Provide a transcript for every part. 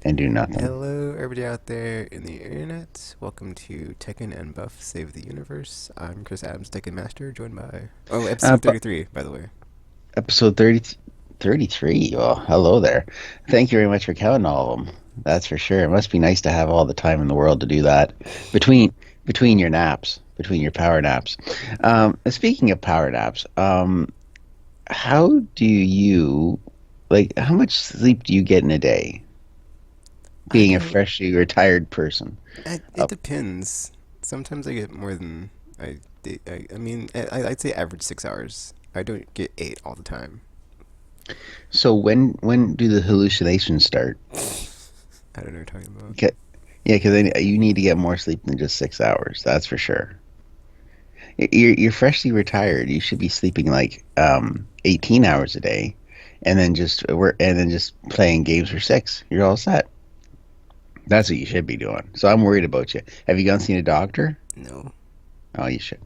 and do nothing. Hello, everybody out there in the internet. Welcome to TKKN and Buff Save the Universe. I'm Chris Adams, Tekken Master, joined by episode But 33, by the way. episode 33. Well, hello there. Thank you very much for counting all of them. That's for sure. It must be nice to have all the time in the world to do that between between your naps, between your power naps. Speaking of power naps, how do you how much sleep do you get in a day? I Being a don't. freshly retired person. It depends. Sometimes I get more than I'd say average 6 hours. I don't get 8 all the time. So when do the hallucinations start? I don't know what you're talking about. Ca- Yeah, because you need to get more sleep than just 6 hours. That's for sure. You're freshly retired. You should be sleeping like 18 hours a day, and then just playing games for six. You're all set. That's what you should be doing. So I'm worried about you. Have you gone seen a doctor? No. Oh, you should.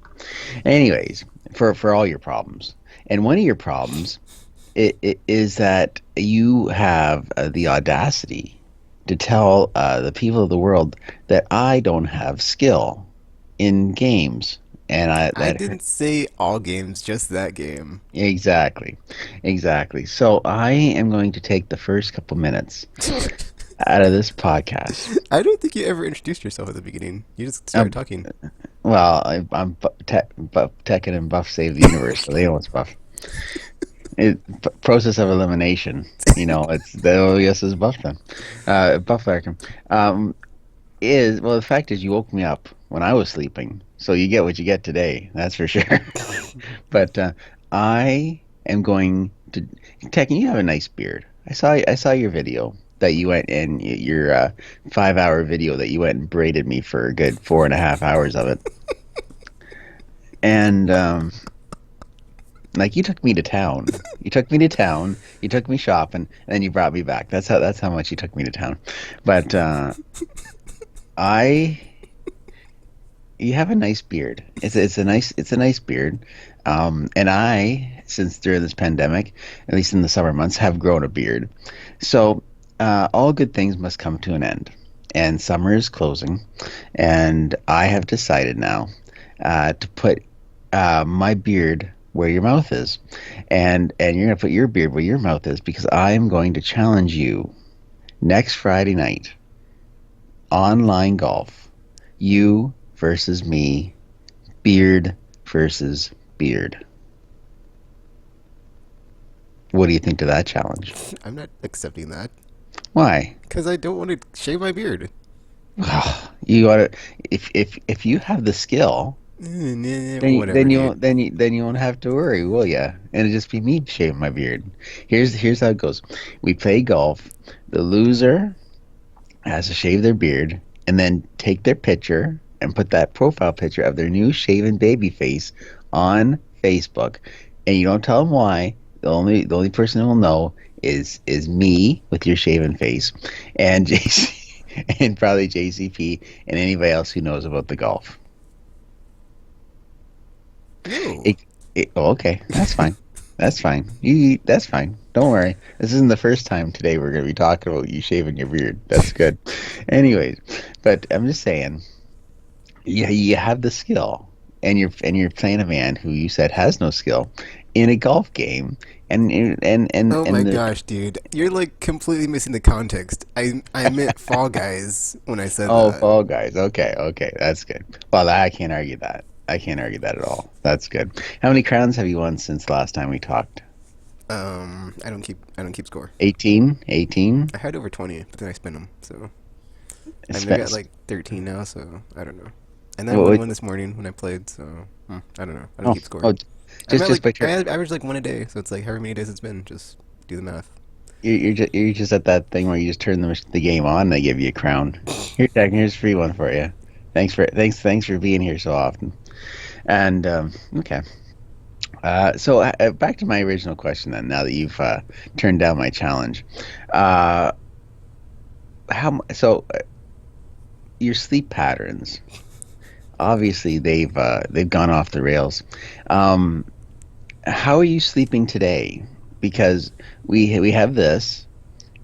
Anyways, for all your problems, and one of your problems it is that you have the audacity to tell the people of the world that I don't have skill in games, and I I that didn't say all games, just that game. exactly, exactly. So I am going to take the first couple minutes out of this podcast. I don't think you ever introduced yourself at the beginning. You just started Um, talking. well, I'm Tekken and Buff save the universe, so they know it's Buff. Process of elimination. It's the OES is Buff then. Buff Larkin. Um, the fact is you woke me up when I was sleeping, so you get what you get today. That's for sure. But I am going to Tekken. You have a nice beard. I saw your video that you went and your 5 hour video that you went and braided me for a good 4.5 hours of it, and like you took me to town. You took me to town. You took me shopping, and then you brought me back. That's how much you took me to town. But I you have a nice beard. It's a nice beard. And I, since during this pandemic, at least in the summer months, have grown a beard. So all good things must come to an end. And summer is closing, and I have decided now to put my beard where your mouth is, and you're gonna put your beard where your mouth is because I am going to challenge you next Friday night online golf. You versus me, beard versus beard. What do you think to that challenge? I'm not accepting that Why? because I don't want to shave my beard. You gotta if you have the skill, Whatever, dude. then you won't have to worry, will ya? And it'll just be me shaving my beard. Here's how it goes. We play golf. The loser has to shave their beard and then take their picture and put that profile picture of their new shaven baby face on Facebook. And you don't tell them why. The only person who will know is me with your shaven face and JC and probably JCP and anybody else who knows about the golf. No. It, oh, okay, that's fine. That's fine. That's fine. Don't worry. This isn't the first time today we're going to be talking about you shaving your beard. That's good. Anyways, but I'm just saying, yeah, you have the skill, and you're playing a man who you said has no skill in a golf game, Oh my and gosh, dude. You're like completely missing the context. I meant Fall Guys when I said oh, that. Fall Guys. Okay, okay, that's good. Well, I can't argue that. I can't argue that at all. That's good. How many crowns have you won since the last time we talked? I don't keep score. 18? 18? I had over 20, but then I spent them. So I'm maybe at Spence. like 13 now, so I don't know. And then I What, won what, one this morning when I played, so I don't know. I don't oh, keep score. oh, I'm just at like just by I turn. average like one a day, so it's like however many days it's been. Just do the math. You're just at that thing where you just turn the game on and they give you a crown. Here, Jack, here's a free one for you. Thanks for being here so often. And okay. So back to my original question then. Now that you've turned down my challenge, uh, your sleep patterns obviously they've gone off the rails. Um, how are you sleeping today? Because we have this,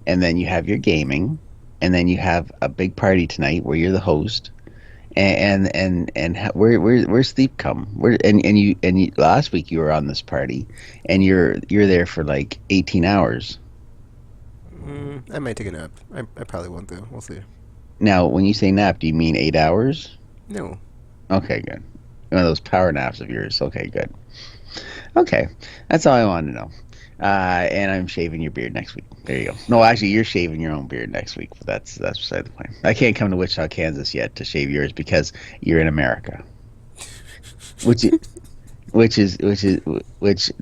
and then you have your gaming, and then you have a big party tonight where you're the host, and where's sleep come? Where and you last week you were on this party, and you're there for like 18 hours. I might take a nap. I probably won't though. We'll see. Now, when you say nap, do you mean 8 hours? No. Okay, good. One of those power naps of yours. Okay, good. Okay, that's all I wanted to know. And I'm shaving your beard next week. There you go. No, actually, you're shaving your own beard next week. But that's beside the point. I can't come to Wichita, Kansas yet to shave yours because you're in America, which which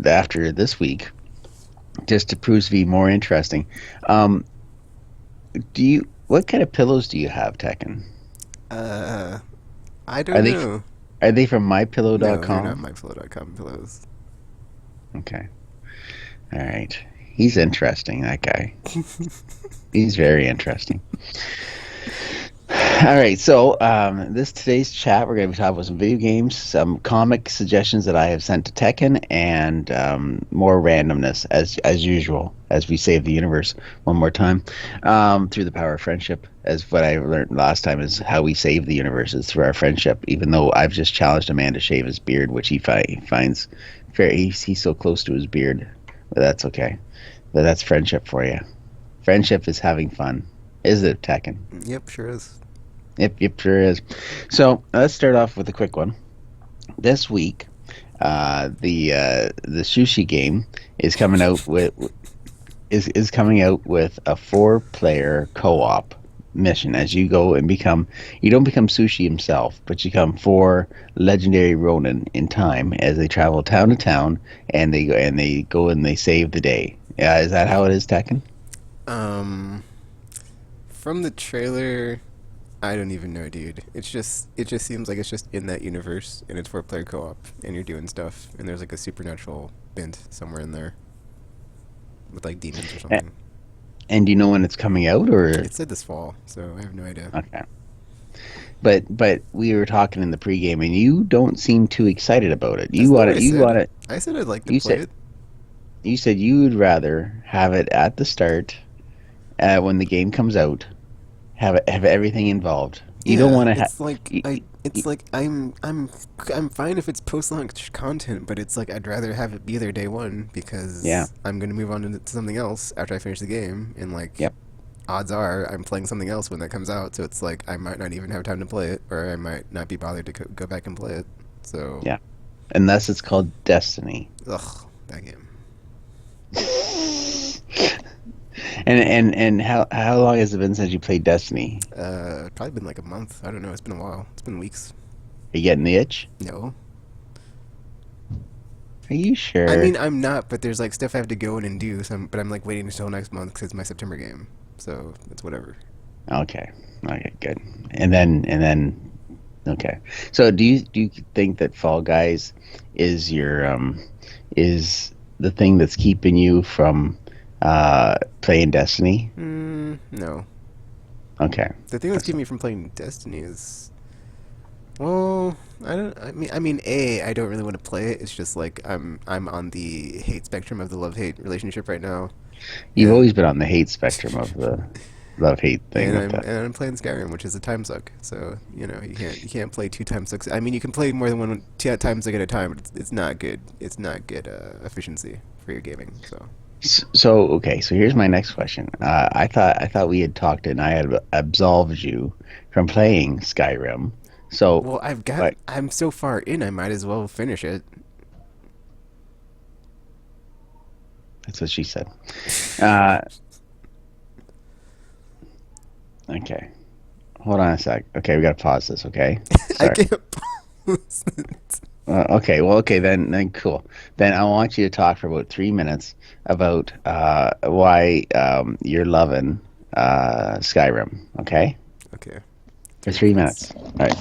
after this week just to prove to be more interesting. Um, do you what kind of pillows do you have, Tekken? Uh, I Are don't they know. are they from No, they're not mypillow.com? mypillow.com pillows. Okay, all right. He's interesting. That guy. He's very interesting. All right, so this today's chat, we're going to be talking about some video games, some comic suggestions that I have sent to Tekken, and more randomness as usual, as we save the universe one more time through the power of friendship. As what I learned last time is how we save the universe is through our friendship. Even though I've just challenged a man to shave his beard, which finds fair. He's so close to his beard, but that's okay. But that's friendship for you. Friendship is having fun, is it, Tekken? Yep, sure is. Yep, sure is. So let's start off with a quick one. This week, the sushi game is coming out with is coming out with a 4-player co-op mission as you go and become you don't become sushi himself, but you become 4 legendary ronin in time as they travel town to town and they go and they save the day. Yeah, is that how it is, Tekken? Um, from the trailer, I don't even know, dude. It just seems like it's just in that universe, and it's four-player co-op, and you're doing stuff, and there's like a supernatural bent somewhere in there with like demons or A- something. And do you know when it's coming out or It said this fall, so I have no idea. okay. But we were talking in the pregame, and you don't seem too excited about it. That's You not want what it. I You said. want it. I said I'd like to You play said it. you said you would rather have it at the start, when the game comes out. Have everything involved. You don't Yeah, want to have. it's like You, I. It's like I'm fine if it's post-launch content, but it's like I'd rather have it be there day one yeah. because I'm gonna move on to something else after I finish the game, and like Yep. odds are I'm playing something else when that comes out, so it's like I might not even have time to play it, or I might not be bothered to go back and play it. So, Yeah. Unless it's called Destiny. ugh, that game. And how long has it been since you played Destiny? Probably been like a month. I don't know. It's been a while. It's been weeks. Are you getting the itch? No, Are you I sure? mean I'm not, but there's like stuff I have to go in and do. So but I'm like waiting until next month because it's my September game. So it's whatever. Okay. Okay. Good. And then okay. So do you think that Fall Guys is the thing that's keeping you from playing Destiny? No. Okay. The thing that's That's keeping me from playing Destiny is, well, I don't. I mean, I don't really want to play it. It's just like I'm on the hate spectrum of the love hate relationship right now, you've and always been on the hate spectrum of the love hate thing and with I'm that. and I'm playing Skyrim, which is a time suck. So you can't play two time sucks. I mean, you can play more than one time suck at a time, but it's not good. It's not good efficiency for your gaming. So So okay, so here's my next question. I thought we had talked and I had absolved you from playing Skyrim. So, well, but I'm so far in, I might as well finish it. that's what she said. Uh, okay, hold on a sec. Okay, we gotta pause this. Okay, I sorry. can't pause it. Okay, well, okay, then cool. Then I want you to talk for about 3 minutes about why you're loving Skyrim. Okay, Okay, for three three minutes. minutes. All right.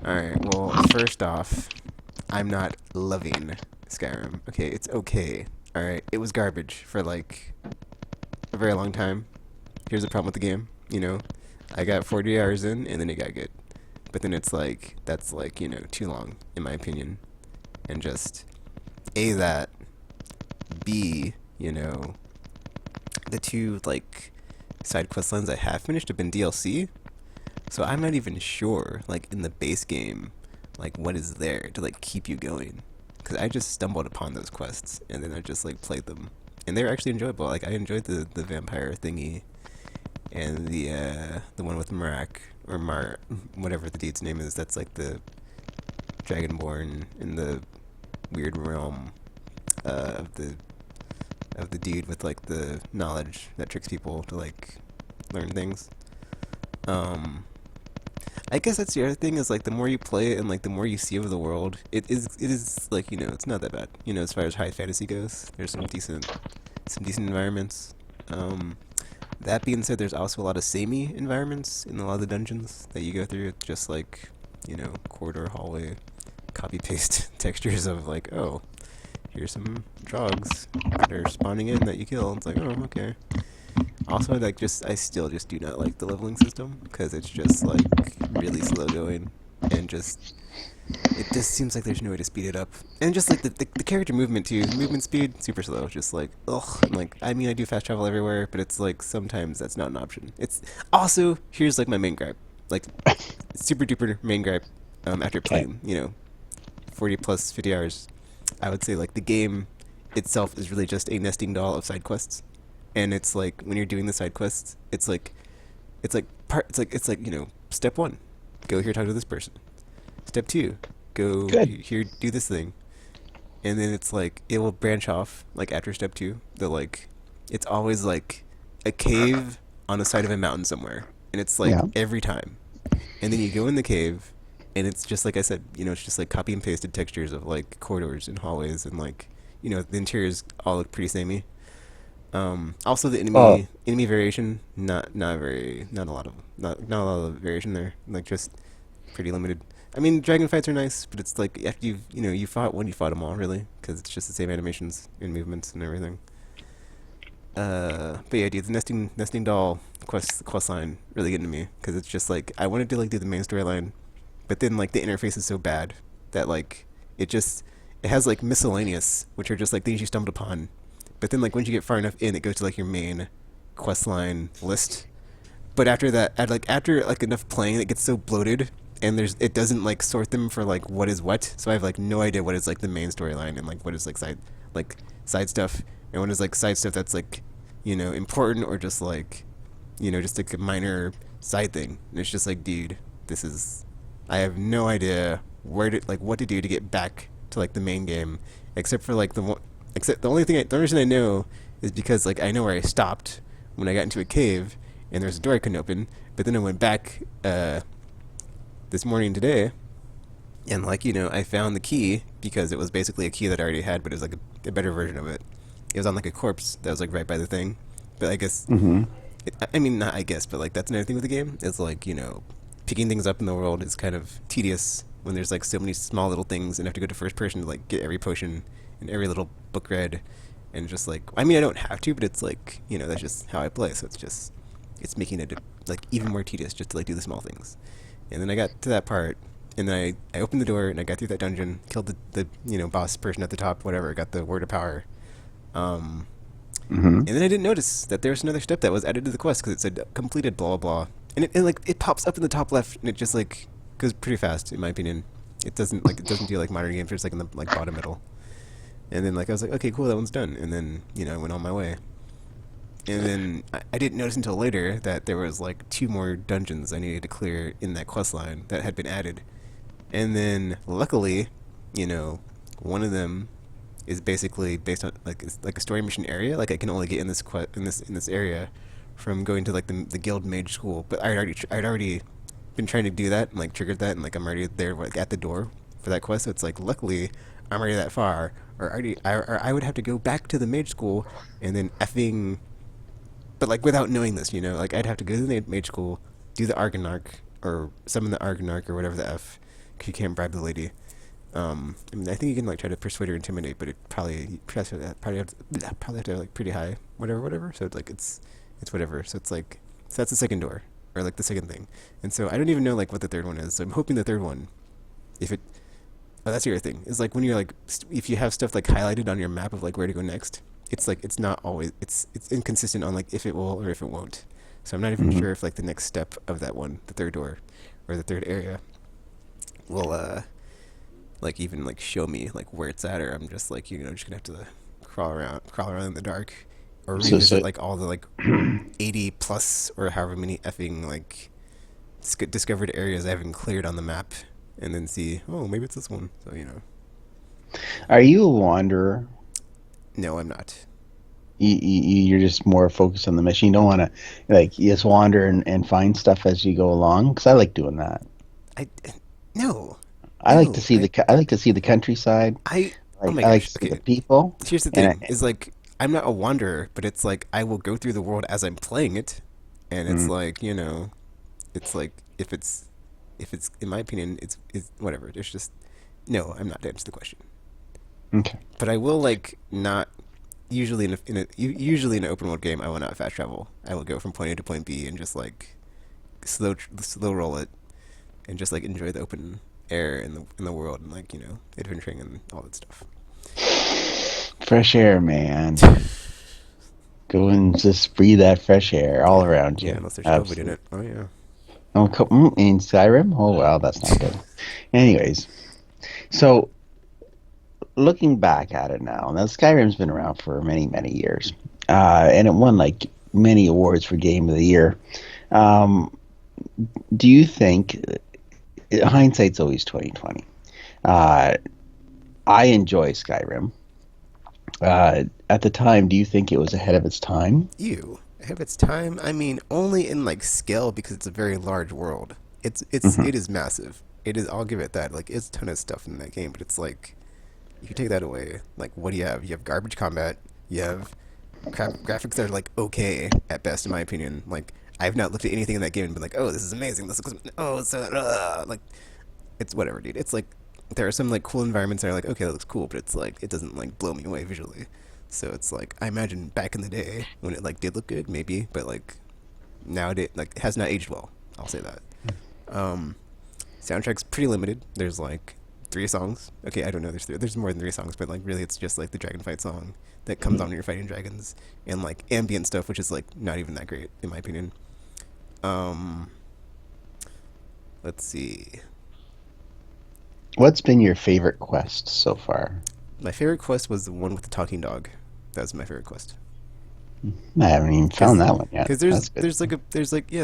All right. Well, first off, I'm not loving Skyrim. Okay, it's okay. All right, it was garbage for like a very long time. Here's the problem with the game. I got 40 hours in, and then it got good. But then it's like that's like too long in my opinion, and just a that b the two like side quest lines I have finished have been DLC. So I'm not even sure, like in the base game, like what is there to like keep you going. Because I just stumbled upon those quests and then I just like played them, and they're actually enjoyable. Like I enjoyed the vampire thingy and the one with Marak or Mar whatever the dude's name is. That's like the dragonborn in the weird realm of the dude with like the knowledge that tricks people to like learn things. Um, I guess that's the other thing is like the more you play it and like the more you see of the world, it is like it's not that bad. As far as high fantasy goes, there's some decent environments. Um, that being said, there's also a lot of samey environments in a lot of the dungeons that you go through. It's just like corridor, hallway, copy paste textures of like, oh, here's some drugs that are spawning in that you kill. It's like, oh, okay. Also, like, I still just do not like the leveling system because it's just like really slow going, and it just seems like there's no way to speed it up. And just like the character movement too, movement speed super slow. Just like ugh. And like I mean, I do fast travel everywhere, but it's like sometimes that's not an option. It's also here's like my main gripe, like super duper main gripe. After Okay. playing 40 plus 50 hours, I would say like the game itself is really just a nesting doll of side quests. And it's like when you're doing the side quests, it's like step 1, go here talk to this person. Step 2, go Good. here do this thing. And then it's like it will branch off like after step 2. It's always like a cave on the side of a mountain somewhere. And it's like Yeah. every time. And then you go in the cave and it's just like I said, it's just like copy and pasted textures of like corridors and hallways and like the interiors all look pretty samey. Also the Well, enemy variation, not a lot of not a lot of variation there. Like just pretty limited. I mean, dragon fights are nice, but it's like after you fought one, you fought them all really, because it's just the same animations and movements and everything. But yeah, dude, the nesting doll quest line really getting to me because it's just like I wanted to like do the main storyline, but then like the interface is so bad that like it has like miscellaneous, which are just like things you stumbled upon, but then like once you get far enough in, it goes to like your main quest line list. But after that, after like enough playing, it gets so bloated, and it doesn't like sort them for like what is what. So I have like no idea what is like the main storyline and like what is like side stuff, and what is like side stuff that's like important or just like just like a minor side thing. And it's just like, dude, this is I have no idea what to do to get back to like the main game, except for like except the only reason I know is because like I know where I stopped when I got into a cave and there's a door I couldn't open. But then I went back this morning today, and like I found the key because it was basically a key that I already had, but it was like a better version of it. It was on like a corpse that was like right by the thing. But I guess hmm I mean not I guess, but like that's another thing with the game. It's like picking things up in the world is kind of tedious when there's like so many small little things and have to go to first person to like get every potion and every little book read, and just like I mean I don't have to, but it's like that's just how I play. So it's making it like even more tedious just to like do the small things. And then I got to that part, and then I opened the door and I got through that dungeon, killed the boss person at the top, whatever, got the word of power. Um, hmm and then I didn't notice that there was another step that was added to the quest because it said completed blah blah blah, and like it pops up in the top left and it just like goes pretty fast in my opinion. It doesn't do like modern games, it's like in the like bottom middle. And then like I was like, okay, cool, that one's done. And then I went on my way. And then I didn't notice until later that there was like 2 more dungeons I needed to clear in that quest line that had been added. And then luckily, you know, one of them is basically based on like it's like a story mission area. Like I can only get in this area from going to like the guild mage school. But I'd already been trying to do that and like triggered that, and like I'm already there like at the door for that quest. So it's like luckily I'm already that far, or I would have to go back to the mage school and then effing, but like without knowing this, like I'd have to go to the mage school, do the Argonarch or summon the Argonarch or whatever the f, because you can't bribe the lady. I mean, I think you can like try to persuade or intimidate, but it probably have to have like pretty high whatever. So it's like it's whatever. So that's the second door or like the second thing, and so I don't even know like what the third one is. So I'm hoping the third one, if it oh, that's the other thing. Is like when you're like if you have stuff like highlighted on your map of like where to go next, it's like it's not always it's inconsistent on like if it will or if it won't. So I'm not even Hmm. sure if like the next step of that one, the third door, or the third area, will like even like show me like where it's at, or I'm just like just gonna have to crawl around in the dark, or So, revisit so, like all the like 80 plus or however many effing like discovered areas I haven't cleared on the map, and then see, oh, maybe it's this one. So are you a wanderer? no, I'm not. You're just more focused on the mission. You don't want to like you just wander and find stuff as you go along. Because I like doing that. I no, I like to no. see I like to see the countryside. I oh my I like to gosh. see the Okay, people. here's the And thing: is like I'm not a wanderer, but it's like I will go through the world as I'm playing it, and it's mm, like it's like if it's in my opinion, it's whatever. It's just no. I'm not to answer the question, okay. but I will like not. Usually usually in an open world game, I will not fast travel. I will go from point A to point B and just like slow roll it and just like enjoy the open air in the world and like adventuring and all that stuff. Fresh air, man. Go and just breathe that fresh air all Yeah, around yeah. you. Unless there's COVID in Absolutely. it. Oh yeah. Oh, in Skyrim? Oh, wow, that's not good. Anyways, so looking back at it now Skyrim's been around for many, many years, and it won like many awards for Game of the Year. Um, do you think hindsight's always 2020? Uh, I enjoy Skyrim. At the time, do you think it was ahead of its time? Ew. Have its time. I mean, only in like scale because it's a very large world. Hmm. It is massive. It is. I'll give it that. Like, it's a ton of stuff in that game, but it's like if you take that away, like, what do you have? You have garbage combat. You have graphics that are like okay at best, in my opinion. Like, I've not looked at anything in that game and been like, oh, this is amazing. This looks oh, so like it's whatever, dude. It's like there are some like cool environments that are like okay, that looks cool, but it's like it doesn't like blow me away visually. So it's like I imagine back in the day when it like did look good, maybe, but like nowadays like it has not aged well. I'll say that. Um, Soundtrack's pretty limited. There's like three songs. Okay, I don't know. There's more than three songs, but like really, it's just like the dragon fight song that comes on when you're fighting dragons, and like ambient stuff, which is like not even that great in my opinion. Um, let's see. What's been your favorite quest so far? My favorite quest was the one with the talking dog. That was my favorite quest. I haven't even found Cause, that one yet. cause That's good.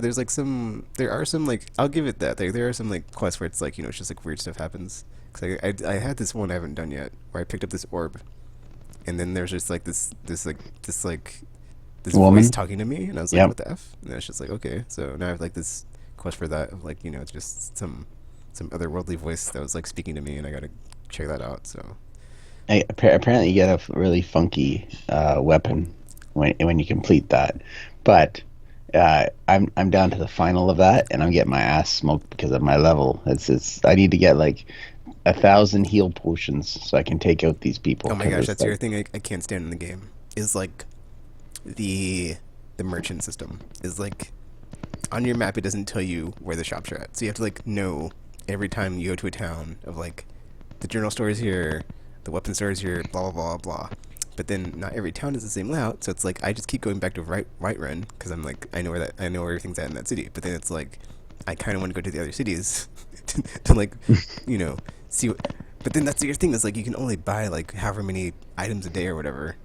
there's like some there are some like I'll give it that there are some like quests where it's like it's just like weird stuff happens. Cause I had this one I haven't done yet where I picked up this orb and then there's just like this voice Woman? talking to me and I was like Yep. what the f and it's just like okay so now I have like this quest for that of like it's just some otherworldly voice that was like speaking to me and I gotta check that out so Apparently, you get a really funky weapon when you complete that. But I'm down to the final of that, and I'm getting my ass smoked because of my level. It's I need to get like 1,000 heal potions so I can take out these people oh my because gosh it's that's the like other thing I can't stand in the game is like the the merchant system is like on your map it doesn't tell you where the shops are at so you have to like know every time you go to a town of like the general store is here the weapon store is here blah blah blah blah but then not every town is the same layout so it's like I just keep going back to Whiterun because I'm like I know where everything's at in that city but then it's like I kind of want to go to the other cities to like you know see what but then that's the other thing is like you can only buy like however many items a day or whatever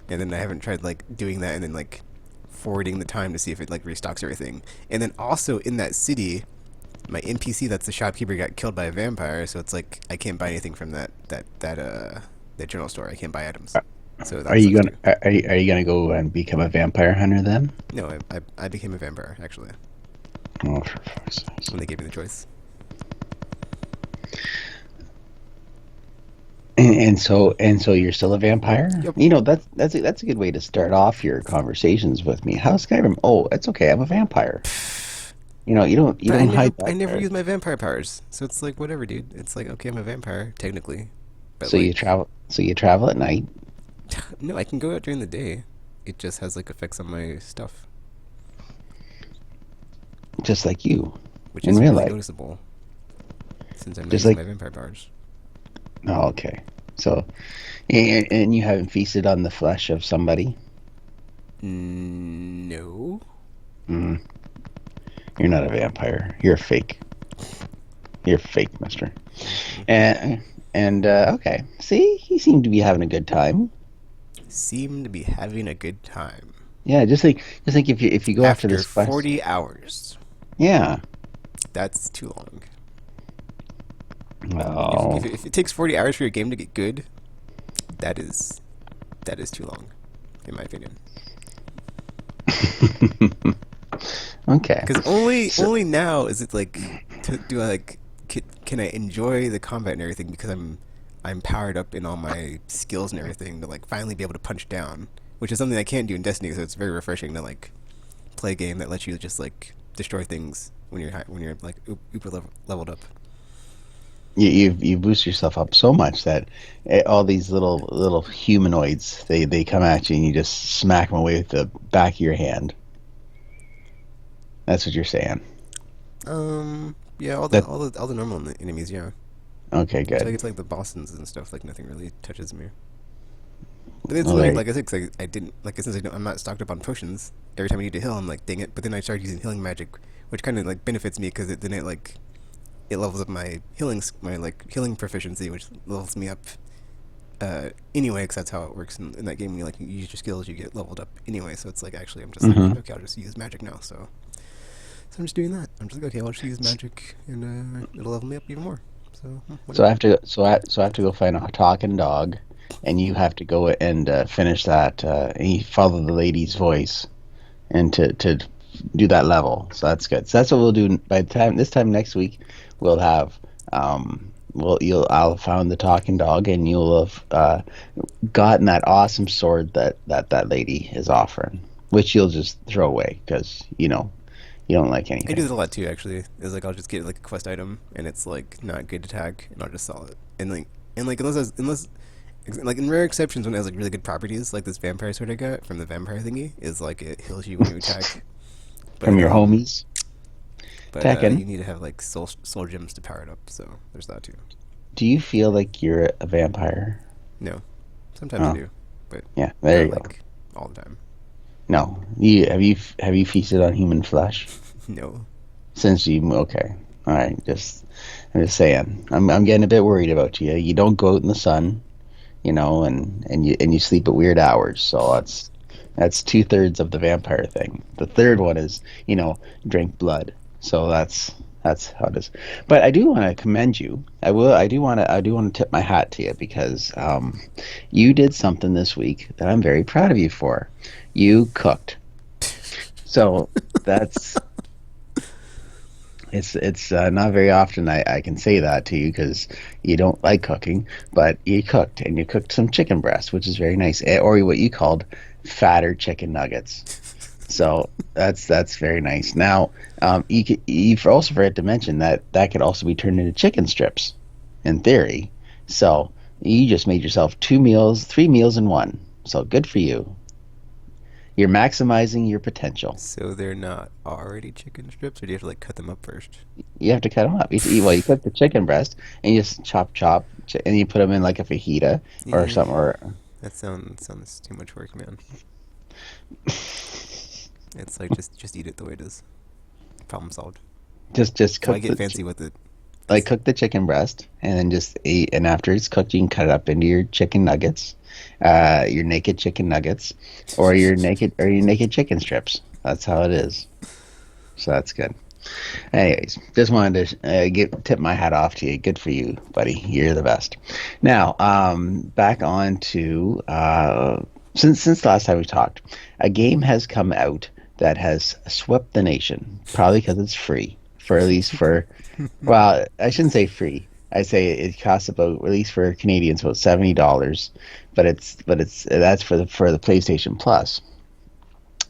and then I haven't tried like doing that and then like forwarding the time to see if it like restocks everything. And then also in that city, my NPC that's the shopkeeper got killed by a vampire, so it's like I can't buy anything from that general store. I can't buy items, so are that you sucks gonna too. are you gonna go and become a vampire hunter then? No, I became a vampire actually Oh, for fuck's sakes. when they gave me the choice. And so you're still a vampire? Yep. That's a good way to start off your conversations with me. How's Skyrim? Oh, it's okay. I'm a vampire. You But don't hide I back never there. use my vampire powers, so it's like whatever, dude. It's like okay, I'm a vampire technically, but So you like travel. So you travel at night, no, I can go out during the day. It just has like effects on my stuff, just like you which in is real really life. noticeable since I'm not Just using like. my vampire powers. Oh, okay. So, and you haven't feasted on the flesh of somebody. No. Mm, you're not a vampire. You're a fake. You're fake, mister. Hmm. And okay. See, he seemed to be having a good time. Seem to be having a good time. Yeah, just think if you go after After this quest. 40 hours. Yeah. That's too long. Oh. If it takes 40 hours for your game to get good, that is that is too long, in my opinion. Okay. Because So, only now is it like do I like can I enjoy the combat and everything because I'm powered up in all my skills and everything to like finally be able to punch down, which is something I can't do in Destiny. So it's very refreshing to like play a game that lets you just like destroy things when you're when you're like uber leveled up. you boost yourself up so much that all these little humanoids they come at you and you just smack them away with the back of your hand. That's what you're saying. Yeah, That all the normal enemies, yeah. okay, Until I good. get to like the bosses and stuff, like nothing really touches me. But it's Well, weird, there. like I said, 'cause I didn't like since I'm not stocked up on potions. Every time I need to heal, I'm like, dang it. But then I started using healing magic, which kind of like benefits me because then it like it levels up my my like healing proficiency, which levels me up anyway. Because that's how it works in that game. When you like you use your skills, you get leveled up anyway. So it's like actually, I'm just like, Hmm. okay, I'll just use magic now. So I'm just doing that. I'm just like, okay, I'll just use magic, and it'll level me up even more. So So I whatever. have to so I have to go find a talking dog, and you have to go and finish that. And you follow the lady's voice and to do that level. So that's good. So that's what we'll do by the time this time next week. We'll have you'll I'll have found the talking dog and you'll have gotten that awesome sword that lady is offering, which you'll just throw away because you don't like I do anything. this a lot too. Actually, is like I'll just get like a quest item, and it's like not good to tag, and I'll just sell it. And like unless like in rare exceptions when it has like really good properties, like this vampire sword I got from the vampire thingy is like it heals you when you attack. From But your homies, you Tekken, need to have like soul gems to power it up. So there's that too. do you feel like you're a vampire? No, sometimes I Oh, do, but yeah, there not you go. like all the time. No, have you feasted on human flesh No. since you okay? All right, I'm just saying. I'm getting a bit worried about you. You don't go out in the sun, and you sleep at weird hours. So that's two-thirds of the vampire thing. The third one is drink blood. So that's how it is. But I do want to commend you. I do want to tip my hat to you because you did something this week that I'm very proud of you for. You cooked. So that's it's not very often I can say that to you because you don't like cooking, but you cooked and you cooked some chicken breast, which is very nice, or what you called fatter chicken nuggets. So that's very nice. Now, you also forgot to mention that that could also be turned into chicken strips, in theory. So you just made yourself two meals, three meals in one. So good for you. You're maximizing your potential. So they're not already chicken strips, or do you have to like cut them up first? You have to cut them up. You cook the chicken breast and you just chop, and you put them in like a fajita or Yeah, something, or that sounds too much work, man. It's like just eat it the way it is. Problem solved. just Why cook get fancy with it? like Just cook the chicken breast and then just eat. And after it's cooked, you can cut it up into your chicken nuggets, your naked chicken nuggets, or your naked chicken strips. That's how it is. So that's good. Anyways, just wanted to tip my hat off to you. Good for you, buddy. You're the best. Now, back on to since the last time we talked, a game has come out that has swept the nation. Probably because it's free for at least for well, I shouldn't say free. I say it costs about at least for Canadians about $70, but it's that's for the PlayStation Plus.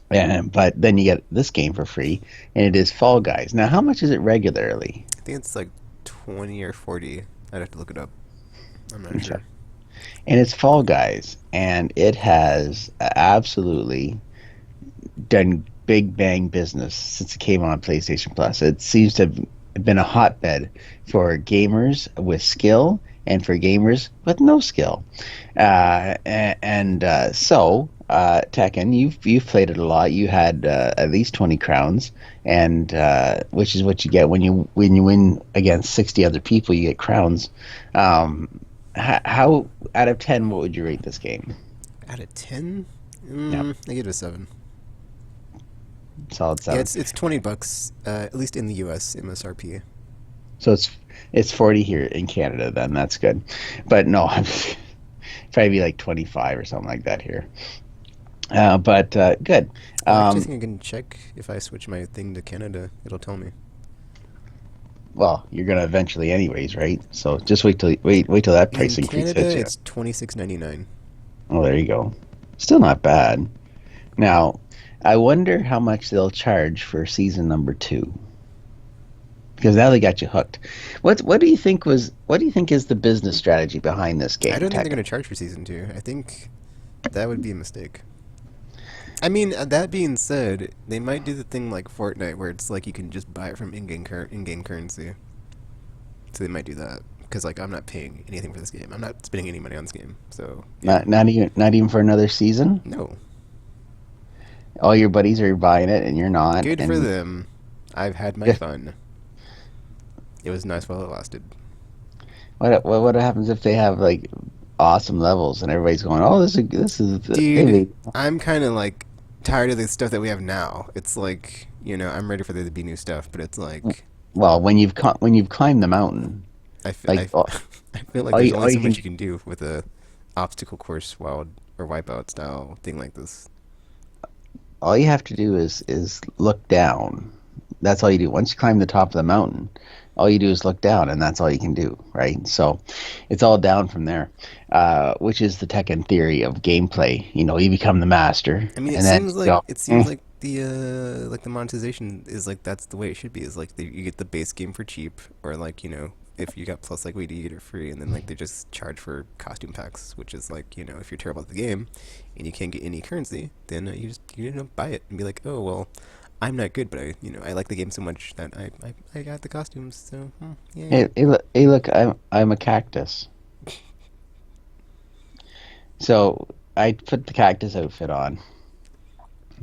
And but then you get this game for free, and it is Fall Guys. Now, how much is it regularly? I think it's like 20 or 40. I'd have to look it up. I'm not Okay. sure. And it's Fall Guys, and it has absolutely done big bang business since it came on PlayStation Plus. It seems to have been a hotbed for gamers with skill and for gamers with no skill. So Tekken, you've played it a lot. You had at least 20 crowns, and which is what you get when you win against 60 other people. You get crowns. How out of 10, what would you rate this game? Out of 10, Yeah, I give it a 7. solid Yeah, 7. it's $20, at least in the U.S. MSRP. So it's 40 here in Canada. Then that's good. But no, probably be like 25 or something like that here. But good. Oh, actually, I Um, think I can check if I switch my thing to Canada. It'll tell me. well, you're gonna eventually anyways, right? So just wait till that In price increase Canada, hits you. it's 26.99. Oh, there you go. Still not bad. Now, I wonder how much they'll charge for season number two because now they got you hooked. What do you think is the business strategy behind this I game, don't think they're Tekken? going to charge for season 2. I think that would be a mistake. I mean, that being said, they might do the thing like Fortnite where it's like you can just buy it from in-game currency. So they might do that because like I'm not paying anything for this game. I'm not spending any money on this game. So yeah, Not even for another season. no, All your buddies are buying it and you're not, good for and them. I've had my fun. It was nice while it lasted. what happens if they have like awesome levels and everybody's going, oh, this is Dude, hey, I'm kind of like tired of the stuff that we have now. It's like, I'm ready for there to be new stuff, but it's like well, when you've climbed the mountain, I feel, like I, I feel like all there's you, only all so you much can you can do with a obstacle course wild or wipeout style thing like this. all you have to do is look down. That's all you do. Once you climb the top of the mountain, all you do is look down, and that's all you can do, right? So it's all down from there, which is the Tekken theory of gameplay. You become the master, I mean, and then you go, it seems like the monetization is like that's the way it should be. Is like you get the base game for cheap, or like if you got plus like wait you get it free, and then like they just charge for costume packs, which is like if you're terrible at the game and you can't get any currency, then you just buy it and be like, oh well, I'm not good, but I like the game so much that I got the costumes, so yay. hey, look, I'm a cactus. So I put the cactus outfit on.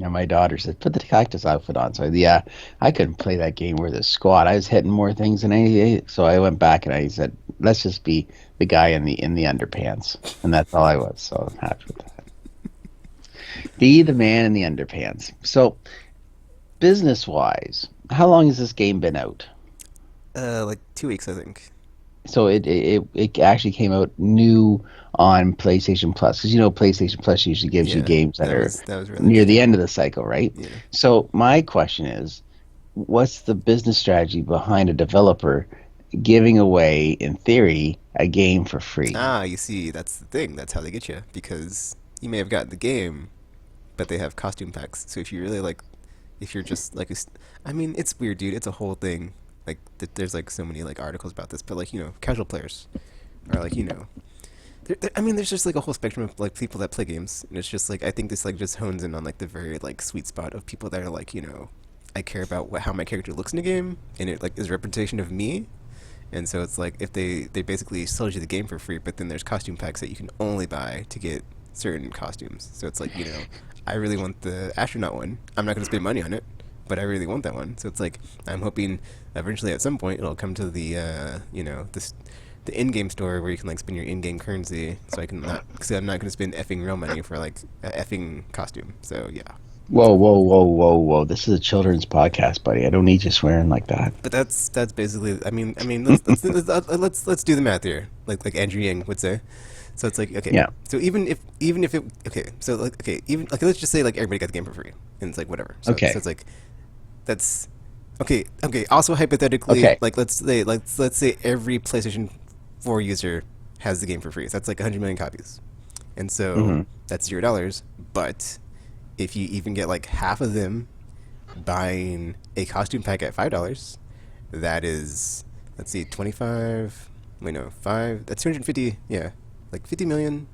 And my daughter said, "Put the cactus outfit on." So yeah, I couldn't play that game worth a squat. I was hitting more things than any. So I went back and I said, "Let's just be the guy in the underpants," and that's all I was. So I'm happy with that. Be the man in the underpants. So business wise, how long has this game been out? Like 2 weeks I think. So it actually came out new on PlayStation Plus because PlayStation Plus usually gives you Yeah, games that are that was near released. the end of the cycle, right? Yeah. So my question is, what's the business strategy behind a developer giving away, in theory, a game for free? Ah, you see, that's the thing. That's how they get you because you may have gotten the game, but they have costume packs. So if you really like, if you're just like, I mean, it's weird, dude. It's a whole thing. Like, there's like so many like articles about this, but like casual players are like I mean, there's just like a whole spectrum of like people that play games, and it's just like I think this like just hones in on like the very like sweet spot of people that are like I care about how my character looks in a game, and it like is a representation of me. And so it's like if they basically sold you the game for free, but then there's costume packs that you can only buy to get certain costumes. So it's like I really want the astronaut one. I'm not going to spend money on it, but I really want that one. So it's like I'm hoping eventually at some point it'll come to the this the in-game store where you can like spend your in-game currency. So I can not because I'm not going to spend effing real money for like a effing costume. So yeah. Whoa, whoa, whoa, whoa, whoa! This is a children's podcast, buddy. I don't need you swearing like that. But that's basically. I mean, let's do the math here, like Andrew Yang would say. So it's like okay. Yeah. So even if it okay. So like okay. Even okay. Let's just say like everybody got the game for free, and it's like whatever. So Okay. it's like that's okay. Okay. Also hypothetically, Okay. like let's say every PlayStation 4 user has the game for free. So that's like 100 million copies, and so hmm that's $0. But if you even get like half of them buying a costume pack at $5, that is, let's see, 25. Wait, no, five. That's 250. Yeah, like 50 million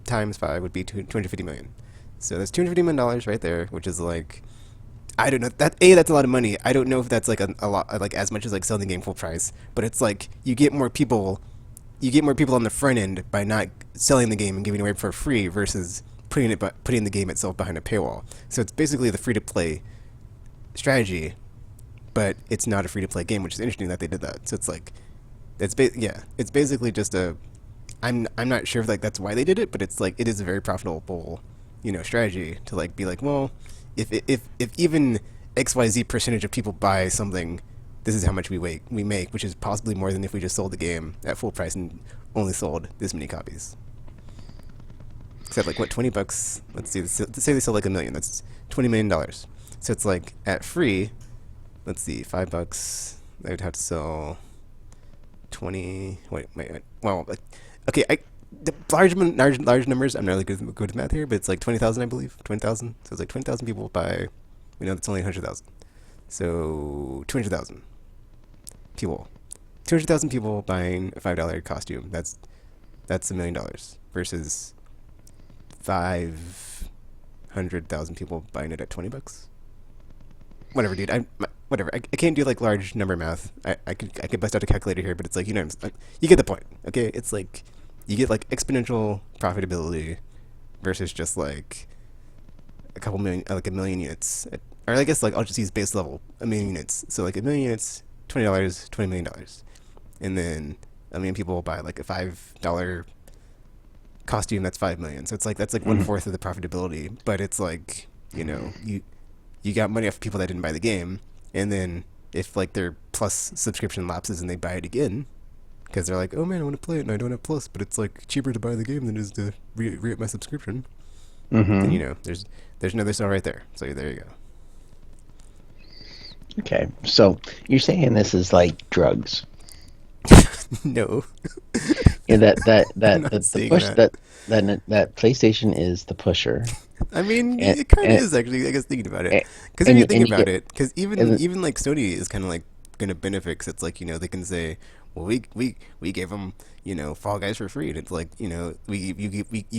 times five would be 250 million. So that's $250 million right there, which is like, I don't know. That's a lot of money. I don't know if that's like a lot, like as much as like selling the game full price. But it's like you get more people. You get more people on the front end by not selling the game and giving it away for free versus putting the game itself behind a paywall. So it's basically the free to play strategy, but it's not a free to play game, which is interesting that they did that. So it's like it's basically just a. I'm not sure if like that's why they did it, but it's like it is a very profitable, strategy to like be like, well, if even XYZ percentage of people buy something, this is how much we make, which is possibly more than if we just sold the game at full price and only sold this many copies. Except like what, $20? Let's see. Let's say they sell like 1 million. That's $20 million. So it's like at free. Let's see, $5. I would have to sell 20. Wait. Well, like, okay. The large numbers. I'm not really good with math here, but it's like 20,000, I believe. 20,000. So it's like 20,000 people buy. We know that's only 100,000. So 200,000 people. 200,000 people buying a $5 costume. That's $1 million versus 500,000 people buying it at $20. Whatever, dude. Whatever. I can't do like large number math. I could bust out a calculator here, but it's like you get the point. Okay, it's like you get like exponential profitability versus just like a couple million, like 1 million units. Or I guess like I'll just use base level 1 million units. So like 1 million units, $20, $20 million, and then 1 million people buy like a $5 costume. That's 5 million. So it's like that's like 1/4 of the profitability. But it's like you got money off people that didn't buy the game, and then if like their plus subscription lapses and they buy it again because they're like, oh man, I want to play it and I don't have plus, but it's like cheaper to buy the game than it is to re-up my subscription. Then there's another sale right there. So there you go. Okay, so you're saying this is like drugs. No, Yeah, I'm that not the saying push that. that PlayStation is the pusher, I mean, and it kind of and is actually. I guess thinking about it, and, because when you think and you about get it, because even and, even like Sony is kind of like gonna benefit, because it's like they can say, well, we gave them Fall Guys for free, and it's like you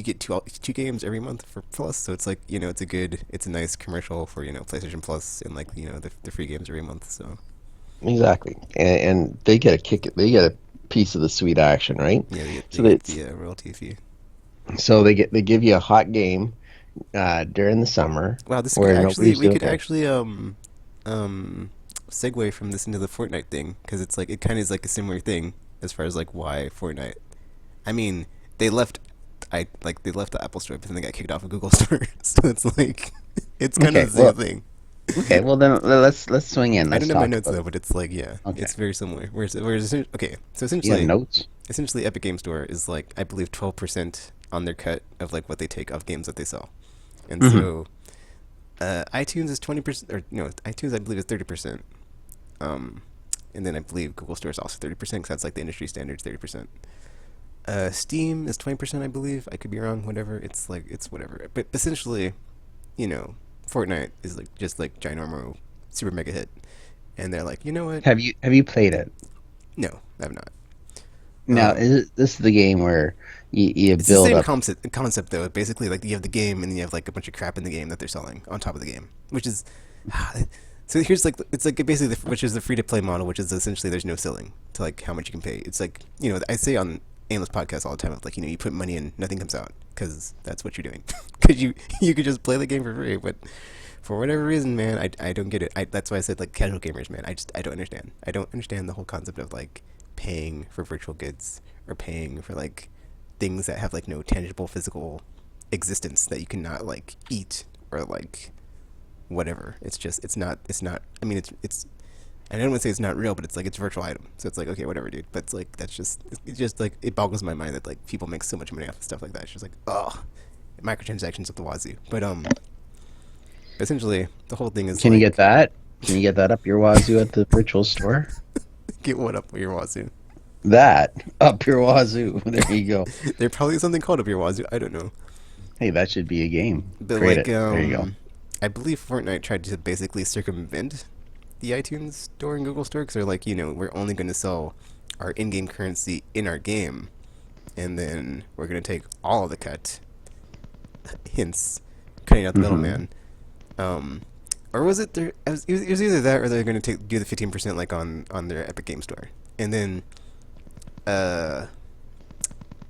get two games every month for plus, so it's like it's a nice commercial for PlayStation Plus and like the free games every month. So exactly, and they get a they get a piece of the sweet action, right? yeah, they So get it's the royalty fee. they give you a hot game during the summer Wow, this could where actually nobody's we doing could anything. actually segue from this into the Fortnite thing, because it's like it kind of is like a similar thing as far as like why Fortnite. I mean, they left they left the Apple Store, but then they got kicked off of Google Store. So it's like it's kind of Okay, the same well, thing. well then let's swing in. I Let's don't have my talk notes about though, it. but it's like yeah, Okay, it's very similar. Okay, so you have essentially, notes? Epic Game Store is like I believe 12% on their cut of like what they take off games that they sell, and Hmm. so iTunes is 20%, or no, iTunes I believe is 30%. Um, and then I believe Google Store is also 30% because that's like the industry standards 30%. Steam is 20%, I believe. I could be wrong. Whatever. It's like it's whatever. But essentially, you know, Fortnite is like just like ginormo super mega hit, and they're like, you know what? Have you played it? No, I'm not. Now, Um, this is the game where you it's the build same up. concept though. Basically, like you have the game and then you have like a bunch of crap in the game that they're selling on top of the game, which is. So here's like it's like basically which is the free to play model, which is essentially there's no ceiling to like how much you can pay. It's like I say on Aimless podcast all the time, it's like you put money in, nothing comes out because that's what you're doing. Because you could just play the game for free, but for whatever reason, man, I don't get it. That's why I said like casual gamers, man. I don't understand. I don't understand the whole concept of like paying for virtual goods or paying for like things that have like no tangible physical existence that you cannot like eat or like whatever. It's not. I mean, it's. I don't want to say it's not real, but it's like it's a virtual item. So it's like okay, whatever, dude. But it's like it's just like it boggles my mind that like people make so much money off of stuff like that. It's just like oh, microtransactions at the wazoo. But essentially the whole thing is Can you get like that? Can you get that up your wazoo at the virtual store? get one up your wazoo. That up your wazoo. There you go. There probably is something called up your wazoo. I don't know. Hey, that should be a game. But Create like it. There you go. I believe Fortnite tried to basically circumvent the iTunes store and Google store because they're like, we're only going to sell our in-game currency in our game, and then we're going to take all of the cut, hence cutting out the Hmm. middleman. Um, or was it there? It was either that or they're going to do the 15% like on their Epic Game Store, and then uh,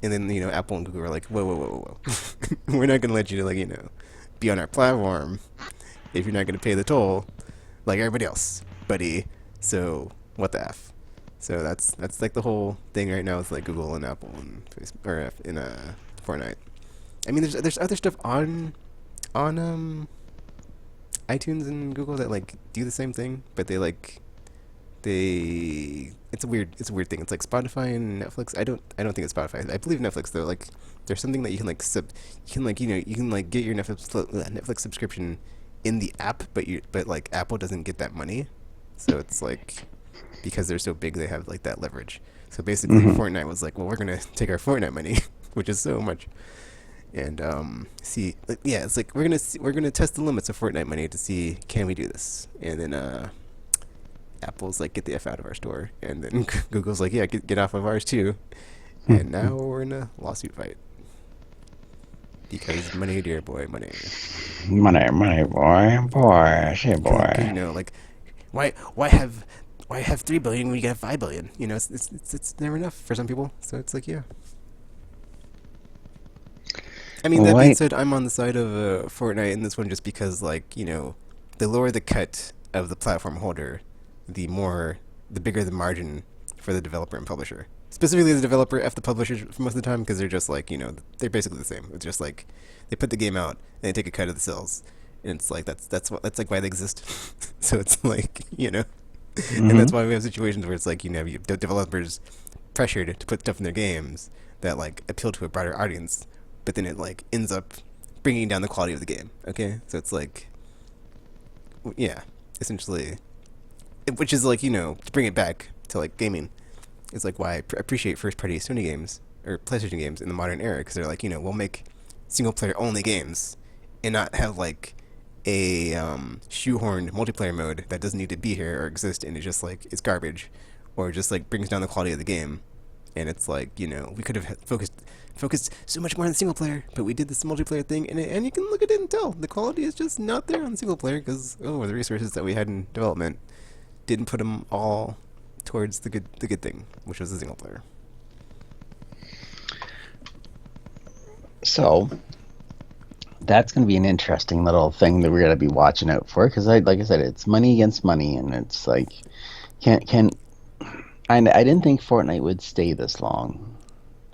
And then Apple and Google were like, whoa, whoa, whoa, whoa, whoa. We're not gonna let you like be on our platform if you're not gonna pay the toll like everybody else, buddy. So what the f? So that's like the whole thing right now with like Google and Apple and Facebook, or in Fortnite. I mean, there's other stuff on iTunes and Google that like do the same thing, but they it's a weird thing. It's like Spotify and Netflix. I don't think it's Spotify. I believe Netflix though. Like there's something that you can like you can like you can like get your Netflix subscription in the app, but like Apple doesn't get that money. So it's like because they're so big, they have like that leverage. So basically, Hmm. Fortnite was like, well, we're gonna take our Fortnite money, which is so much, and see, like, yeah, it's like we're gonna test the limits of Fortnite money to see can we do this, and then Apple's like get the f out of our store, and then Google's like yeah get off of ours too, and now we're in a lawsuit fight because money, dear boy, money. Money, money, boy, boy, shit, Because boy. like why why have why have 3 billion when you get 5 billion? It's never enough for some people. So it's like yeah. I mean that being Wait, said, I'm on the side of Fortnite in this one just because like the lower the cut of the platform holder, the bigger the margin for the developer and publisher. Specifically, the developer f the publishers for most of the time because they're just like they're basically the same. It's just like they put the game out and they take a cut of the sales, and it's like that's like why they exist. So it's like and that's mm-hmm. why we have situations where it's like you have developers pressured to put stuff in their games that like appeal to a broader audience, but then it like ends up bringing down the quality of the game. Okay, so it's like yeah, essentially, which is like to bring it back to like gaming. It's like why I appreciate first party Sony games or PlayStation games in the modern era because they're like we'll make single player only games and not have like a shoehorned multiplayer mode that doesn't need to be here or exist and it's just like it's garbage or just like brings down the quality of the game. And it's like we could have focused so much more on the single player, but we did this multiplayer thing, and you can look at it and tell the quality is just not there on the single player because the resources that we had in development didn't put them all towards the good thing, which was the single player. So that's going to be an interesting little thing that we're going to be watching out for because, like I said, it's money against money, and it's like can I didn't think Fortnite would stay this long.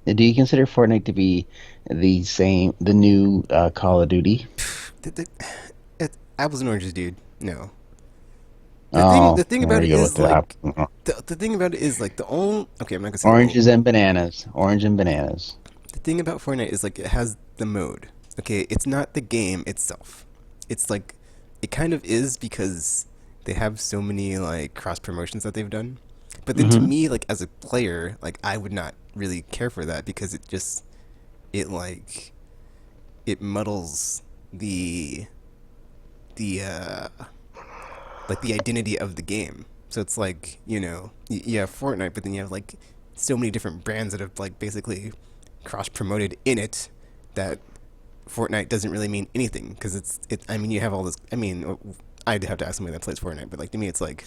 Do you consider Fortnite to be the new Call of Duty? The, the, apples and oranges, dude. No. The Oh, thing there about we it go with is the like the thing about it is like the only okay, I'm not gonna say the only. oranges and bananas. Orange and bananas. The thing about Fortnite is like it has the mode. Okay, it's not the game itself. It's like it kind of is because they have so many like cross promotions that they've done. But then to Hmm. me, like as a player, like I would not really care for that because it like it muddles the the like the identity of the game. So it's like you have Fortnite, but then you have like so many different brands that have like basically cross promoted in it that Fortnite doesn't really mean anything because it. I mean, you have all this. I mean, I'd have to ask somebody that plays Fortnite, but like to me, it's like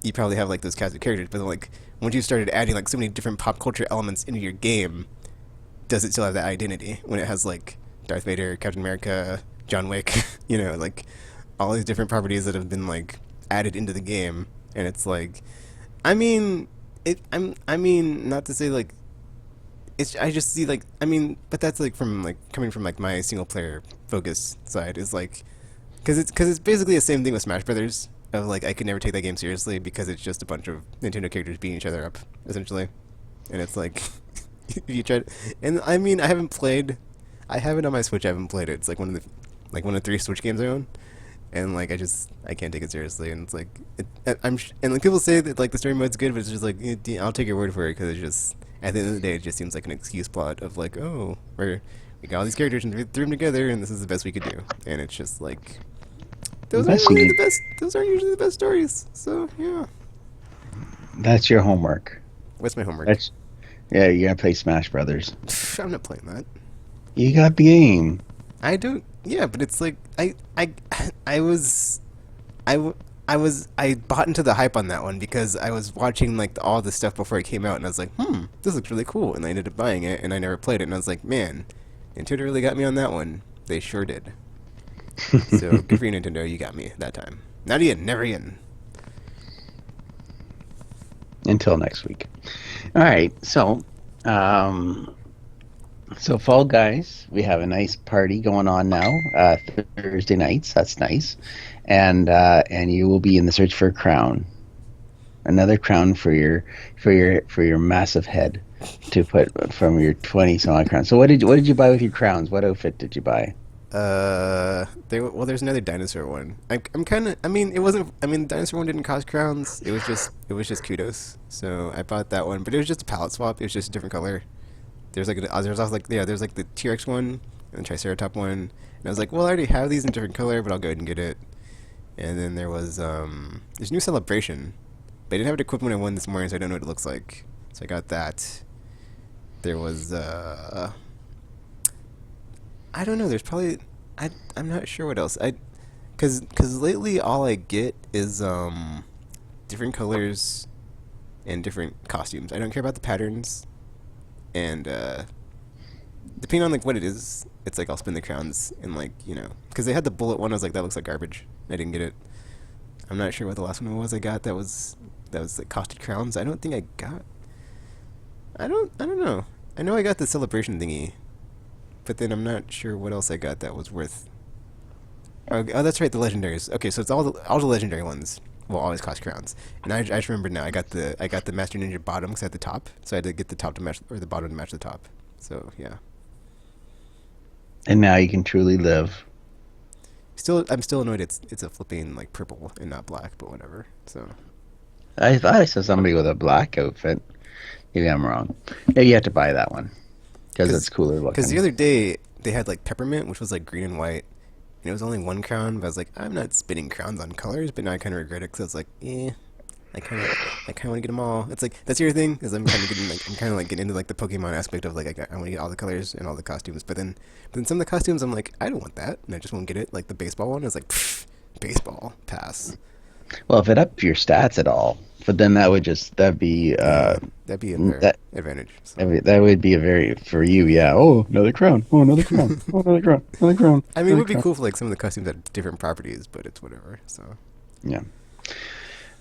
you probably have like those cast of characters, but then, like once you started adding like so many different pop culture elements into your game, does it still have that identity when it has like Darth Vader, Captain America, John Wick, like all these different properties that have been like added into the game, and it's like, I mean, I mean, not to say like it's. I just see like, I mean, but that's like from like coming from like my single player focus side is like, because it's basically the same thing with Smash Brothers. Of like, I could never take that game seriously because it's just a bunch of Nintendo characters beating each other up, essentially, and it's like if you try to, and I mean I have it on my Switch. I haven't played it. It's like one of the 3 Switch games I own, and like I can't take it seriously. And it's like and like people say that like the story mode's good, but it's just like I'll take your word for it because it's just at the end of the day it just seems like an excuse plot of like we got all these characters and threw them together and this is the best we could do, and it's just like those aren't Best really the you, best. Those aren't usually the best stories. So yeah, that's your homework. what's my homework? That's yeah. You're gonna play Smash Brothers. I'm not playing that. You got the game. I don't. Yeah, but it's like I was, I w- I bought into the hype on that one because I was watching like all the stuff before it came out, and I was like, this looks really cool, and I ended up buying it, and I never played it, and I was like, man, Nintendo really got me on that one. They sure did. So good for you, Nintendo. You got me that time. Not again. Never again. Until next week. All right. Um, so Fall Guys, we have a nice party going on now. Thursday nights. That's nice. And you will be in the search for a crown. Another crown for your massive head to put from your 20 some odd crowns. So what did you buy with your crowns? What outfit did you buy? There's another dinosaur one. I'm kind of. I mean, it wasn't. I mean, the dinosaur one didn't cost crowns. It was just kudos. So I bought that one, but it was just a palette swap. It was just a different color. There's also like yeah, there's like the T-Rex one and the Triceratops one, and I was like, well, I already have these in different color, but I'll go ahead and get it. And then there's new celebration. But I didn't have it equipped when I won this morning, so I don't know what it looks like. So I got that. There was I don't know. There's probably I'm not sure what else. Cause lately all I get is different colors and different costumes. I don't care about the patterns, and depending on like what it is, it's like I'll spin the crowns and like because they had the bullet one. I was like that looks like garbage. I didn't get it. I'm not sure what the last one was I got that was like costed crowns. I don't think I got. I don't know. I know I got the celebration thingy, but then I'm not sure what else I got that was worth. Oh, that's right, the legendaries. Okay, so it's all the legendary ones will always cost crowns. And I just remember now. I got the Master Ninja bottoms at the top, so I had to get the top to match or the bottom to match the top. So yeah, And now you can truly live. I'm still annoyed. It's a flipping like purple and not black, but whatever. So I thought I saw somebody with a black outfit. Maybe I'm wrong. Yeah, you have to buy that one because it's cooler because the looking. other day they had like peppermint, which was like green and white, and it was only one crown. But I was like, I'm not spinning crowns on colors, but now I kind of regret it because I was like, I kind of want to get them all. It's like that's your thing, because I'm kind of like getting into like the Pokemon aspect of like I want to get all the colors and all the costumes. But then some of the costumes I'm like I don't want that, and I just won't get it. Like the baseball one is like baseball pass. Well, if it up your stats at all, but then that'd be Yeah, that'd be another that advantage. So that would be a very for you, yeah. Oh, another crown. Oh, another crown. Oh, another crown. Another crown. I mean, it Another would be crown. cool for like some of the costumes had different properties, but it's whatever. So Yeah.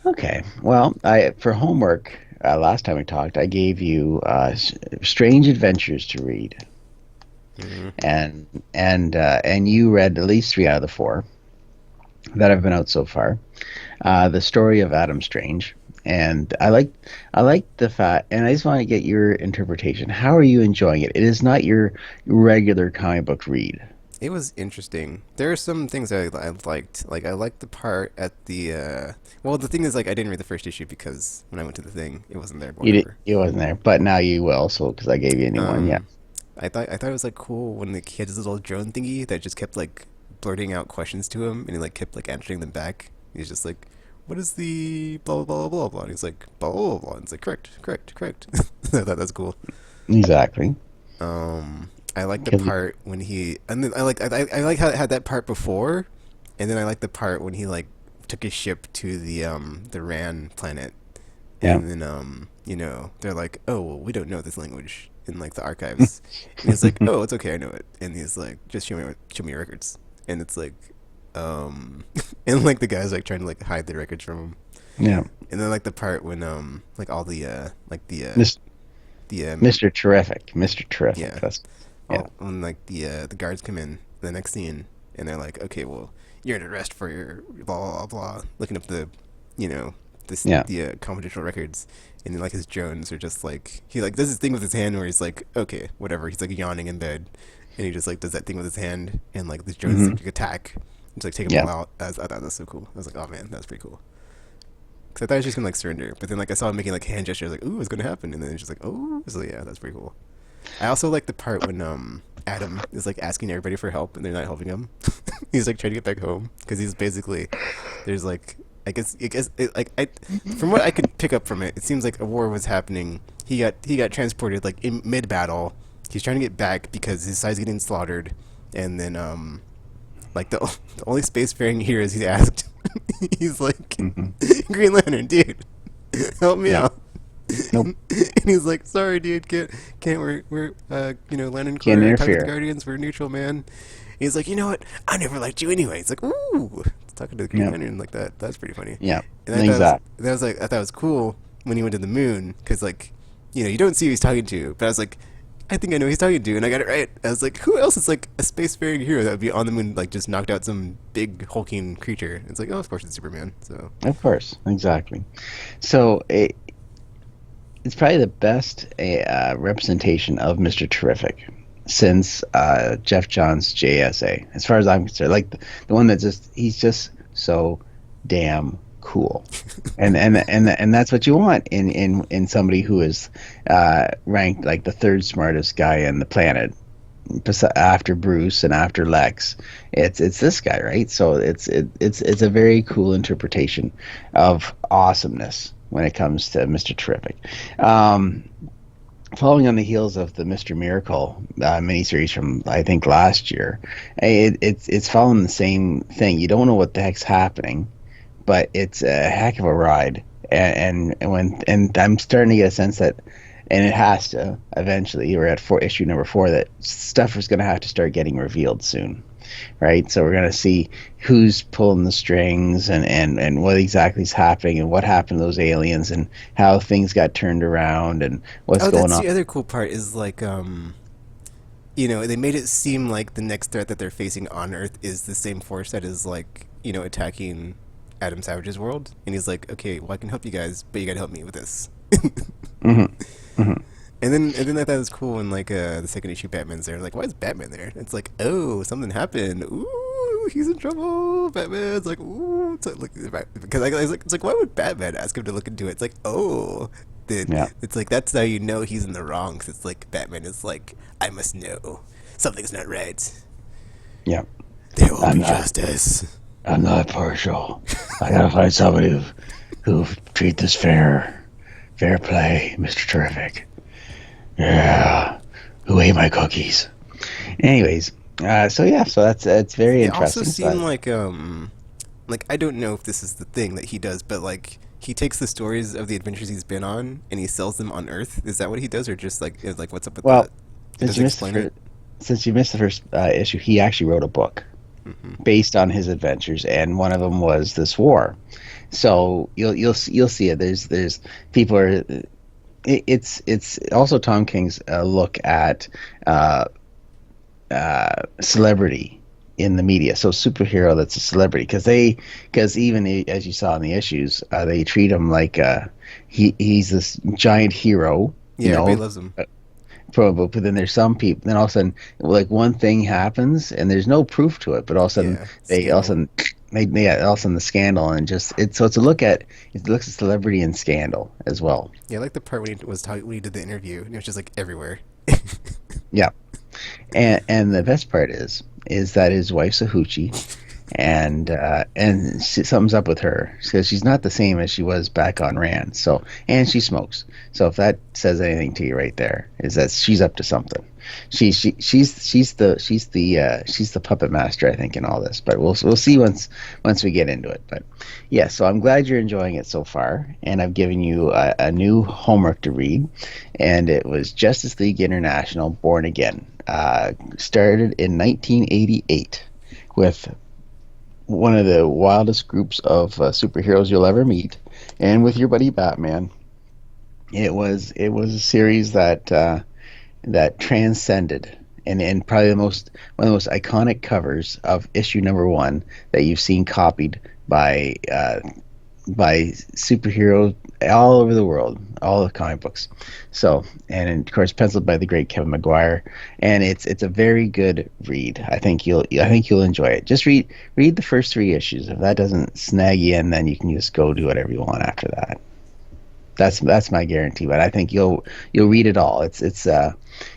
Okay. Well, I for homework last time we talked, I gave you Strange Adventures to read, hmm and you read at least three out of the four that have been out so far. The story of Adam Strange, and I like the fact, and I just want to get your interpretation. How are you enjoying it? It is not your regular comic book read. it was interesting. There are some things I liked. Like I liked the part at the. Well, the thing is, like, I didn't read the first issue because when I went to the thing, it wasn't there. But You did, whatever. it wasn't there, but now you will, so because I gave you a new one. Yeah. Um, I thought it was like cool when the he had this little drone thingy that just kept like blurting out questions to him, and he like kept like answering them back. He's just like, "What is the blah blah blah blah blah?" And he's like, "Blah blah blah." And it's like, "Correct, correct, correct." I thought that's cool. Exactly. I like the Because part when he and then I like how it had that part before, and then I like the part when he like took his ship to the Ran planet, yeah. and then they're like, oh well, we don't know this language in like the archives, and he's like, oh, it's okay, I know it, and he's like, just show me your records, and it's like, and like the guy's like trying to like hide the records from him, Yeah. and then like the part when like all the Mis- the Mr. Terrific. Mr. Terrific. yeah. That's yeah. Oh, when like the guards come in the next scene and they're like, okay, well, you're under arrest for your blah blah blah, looking up the, you know, Yeah. the confidential records, and then like his drones are just like he like does this thing with his hand where he's like, okay, whatever. He's like yawning in bed, and he just like does that thing with his hand, and like this drones Hmm. like attack, and just like take them Yeah. all out. I thought that was so cool. I was like, oh man, that's pretty cool. Cause I thought he was just gonna like surrender, but then like I saw him making like hand gestures, like, ooh, it's gonna happen, and then it's just like, oh, so yeah, that's pretty cool. I also like the part when Adam is like asking everybody for help and they're not helping him. He's like trying to get back home because he's basically there's like I guess like I from what I could pick up from it, it seems like a war was happening. He got transported like in mid battle. He's trying to get back because his side's getting slaughtered, and then like the only spacefaring here is he asked He's like, Hmm. Green Lantern, dude, help me Yeah. out. Nope. And he's like, sorry, dude, can't we're Lantern Can't Corps talking to the interfere. Guardians, we're neutral, man. And he's like, you know what? I never liked you anyway. He's like, ooh, talking to the Green Yep. Lantern like that. That's pretty funny. Yep. And Exactly. I thought it was cool when he went to the moon because like, you don't see who he's talking to, but I was like, I think I know who he's talking to, and I got it right. I was like, who else is like a spacefaring hero that would be on the moon, like just knocked out some big hulking creature? It's like, oh, of course it's Superman. So Of course. Exactly. So it's probably the best representation of Mr. Terrific since Jeff Johns' JSA, as far as I'm concerned. Like the one that just he's just so damn cool, and that's what you want in somebody who is ranked like the third smartest guy on the planet after Bruce and after Lex. It's this guy, right? So it's a very cool interpretation of awesomeness when it comes to Mr. Terrific. Um, Following on the heels of the Mr. Miracle miniseries from I think last year, it's following the same thing. You don't know what the heck's happening, but it's a heck of a ride. And I'm starting to get a sense that, and it has to eventually. We're at issue number 4, that stuff is going to have to start getting revealed soon, right? So we're going to see who's pulling the strings and what exactly is happening and what happened to those aliens and how things got turned around and what's oh, going that's on. the other cool part is like they made it seem like the next threat that they're facing on Earth is the same force that is like attacking Adam Savage's world, and he's like, okay, well I can help you guys, but you gotta help me with this. Hmm. Hmm. And then I thought it was cool when like the second issue Batman's there. Like, why is Batman there? It's like, oh, something happened. Ooh, he's in trouble. Batman's like, ooh, it's like, because I was like, it's like, why would Batman ask him to look into it? It's like, oh, then Yeah. it's like that's how you know he's in the wrong. Cause it's like Batman is like, I must know something's not right. Yeah. There will I'm be not. justice. I'm not partial. I gotta find somebody who treat this fair. Fair play, Mr. Terrific. Yeah. Who ate my cookies? Anyways, so yeah, so that's very It also interesting. So seemed like I don't know if this is the thing that he does, but like he takes the stories of the adventures he's been on and he sells them on Earth. Is that what he does, or just like what's up with well, that? It since does you missed the explain it. first, since you missed the first issue, he actually wrote a book Hmm. based on his adventures, and one of them was this war. So you'll see it. There's people are. It's also Tom King's look at uh, celebrity in the media. So superhero that's a celebrity because even as you saw in the issues, they treat him like he's this giant hero, Yeah, everybody loves him. uh, but then there's some people. Then all of a sudden, like one thing happens and there's no proof to it, but all of a sudden Yeah, they all of a scandal. sudden yeah, all of a sudden the scandal and just it's a look at it looks at celebrity and scandal as well. Yeah, I like the part when he was talking when he did the interview and it was just like everywhere. Yeah. And the best part is that his wife's a hoochie, and something's up with her because she's not the same as she was back on Rand. So and she smokes. So if that says anything to you right there, is that she's up to something. She's the puppet master, I think, in all this. But we'll see once we get into it. But yeah, so I'm glad you're enjoying it so far, and I've given you a new homework to read, and it was Justice League International: Born Again. Started in 1988 with one of the wildest groups of superheroes you'll ever meet, and with your buddy Batman. It was a series that transcended and probably the most one of the most iconic covers of issue number 1 that you've seen copied by superheroes all over the world, all the comic books. So, and of course, penciled by the great Kevin Maguire, and it's a very good read. I think you'll enjoy it. Just read the first 3 issues. If that doesn't snag you in, then you can just go do whatever you want after that. That's my guarantee. But I think you'll read it all. It's I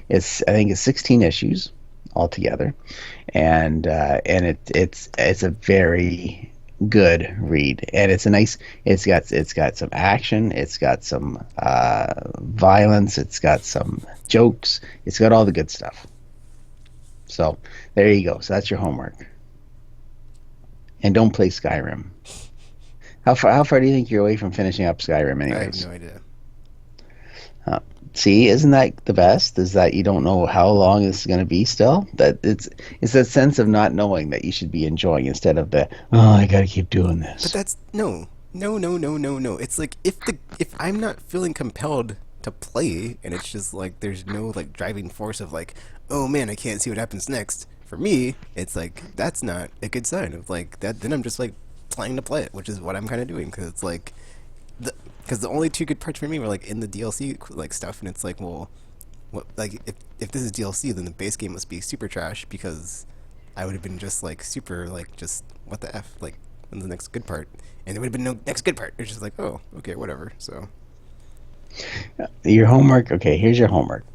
think it's 16 issues altogether, and it's a very good read, and it's got some action, it's got some violence, it's got some jokes, it's got all the good stuff. So there you go. So that's your homework, and don't play Skyrim. How far do you think you're away from finishing up Skyrim, I have anyways? no idea. Uh, See, isn't that the best? Is that you don't know how long this is going to be still? That it's that sense of not knowing that you should be enjoying instead of the I got to keep doing But this. that's no, no, no, no, no, no. It's like if I'm not feeling compelled to play, and it's just like there's no like driving force of like, oh man, I can't see what happens next. For me, it's like that's not a good sign of like that. Then I'm just like playing to play it, which is what I'm kind of doing because it's like the because the only two good parts for me were like in the DLC like stuff, and it's like well, what like if this is DLC, then the base game must be super trash because I would have been just like super like just what the f like when's the next good part, and there would have been no next good part. It's just like oh okay whatever. So Your homework. Okay, here's your homework.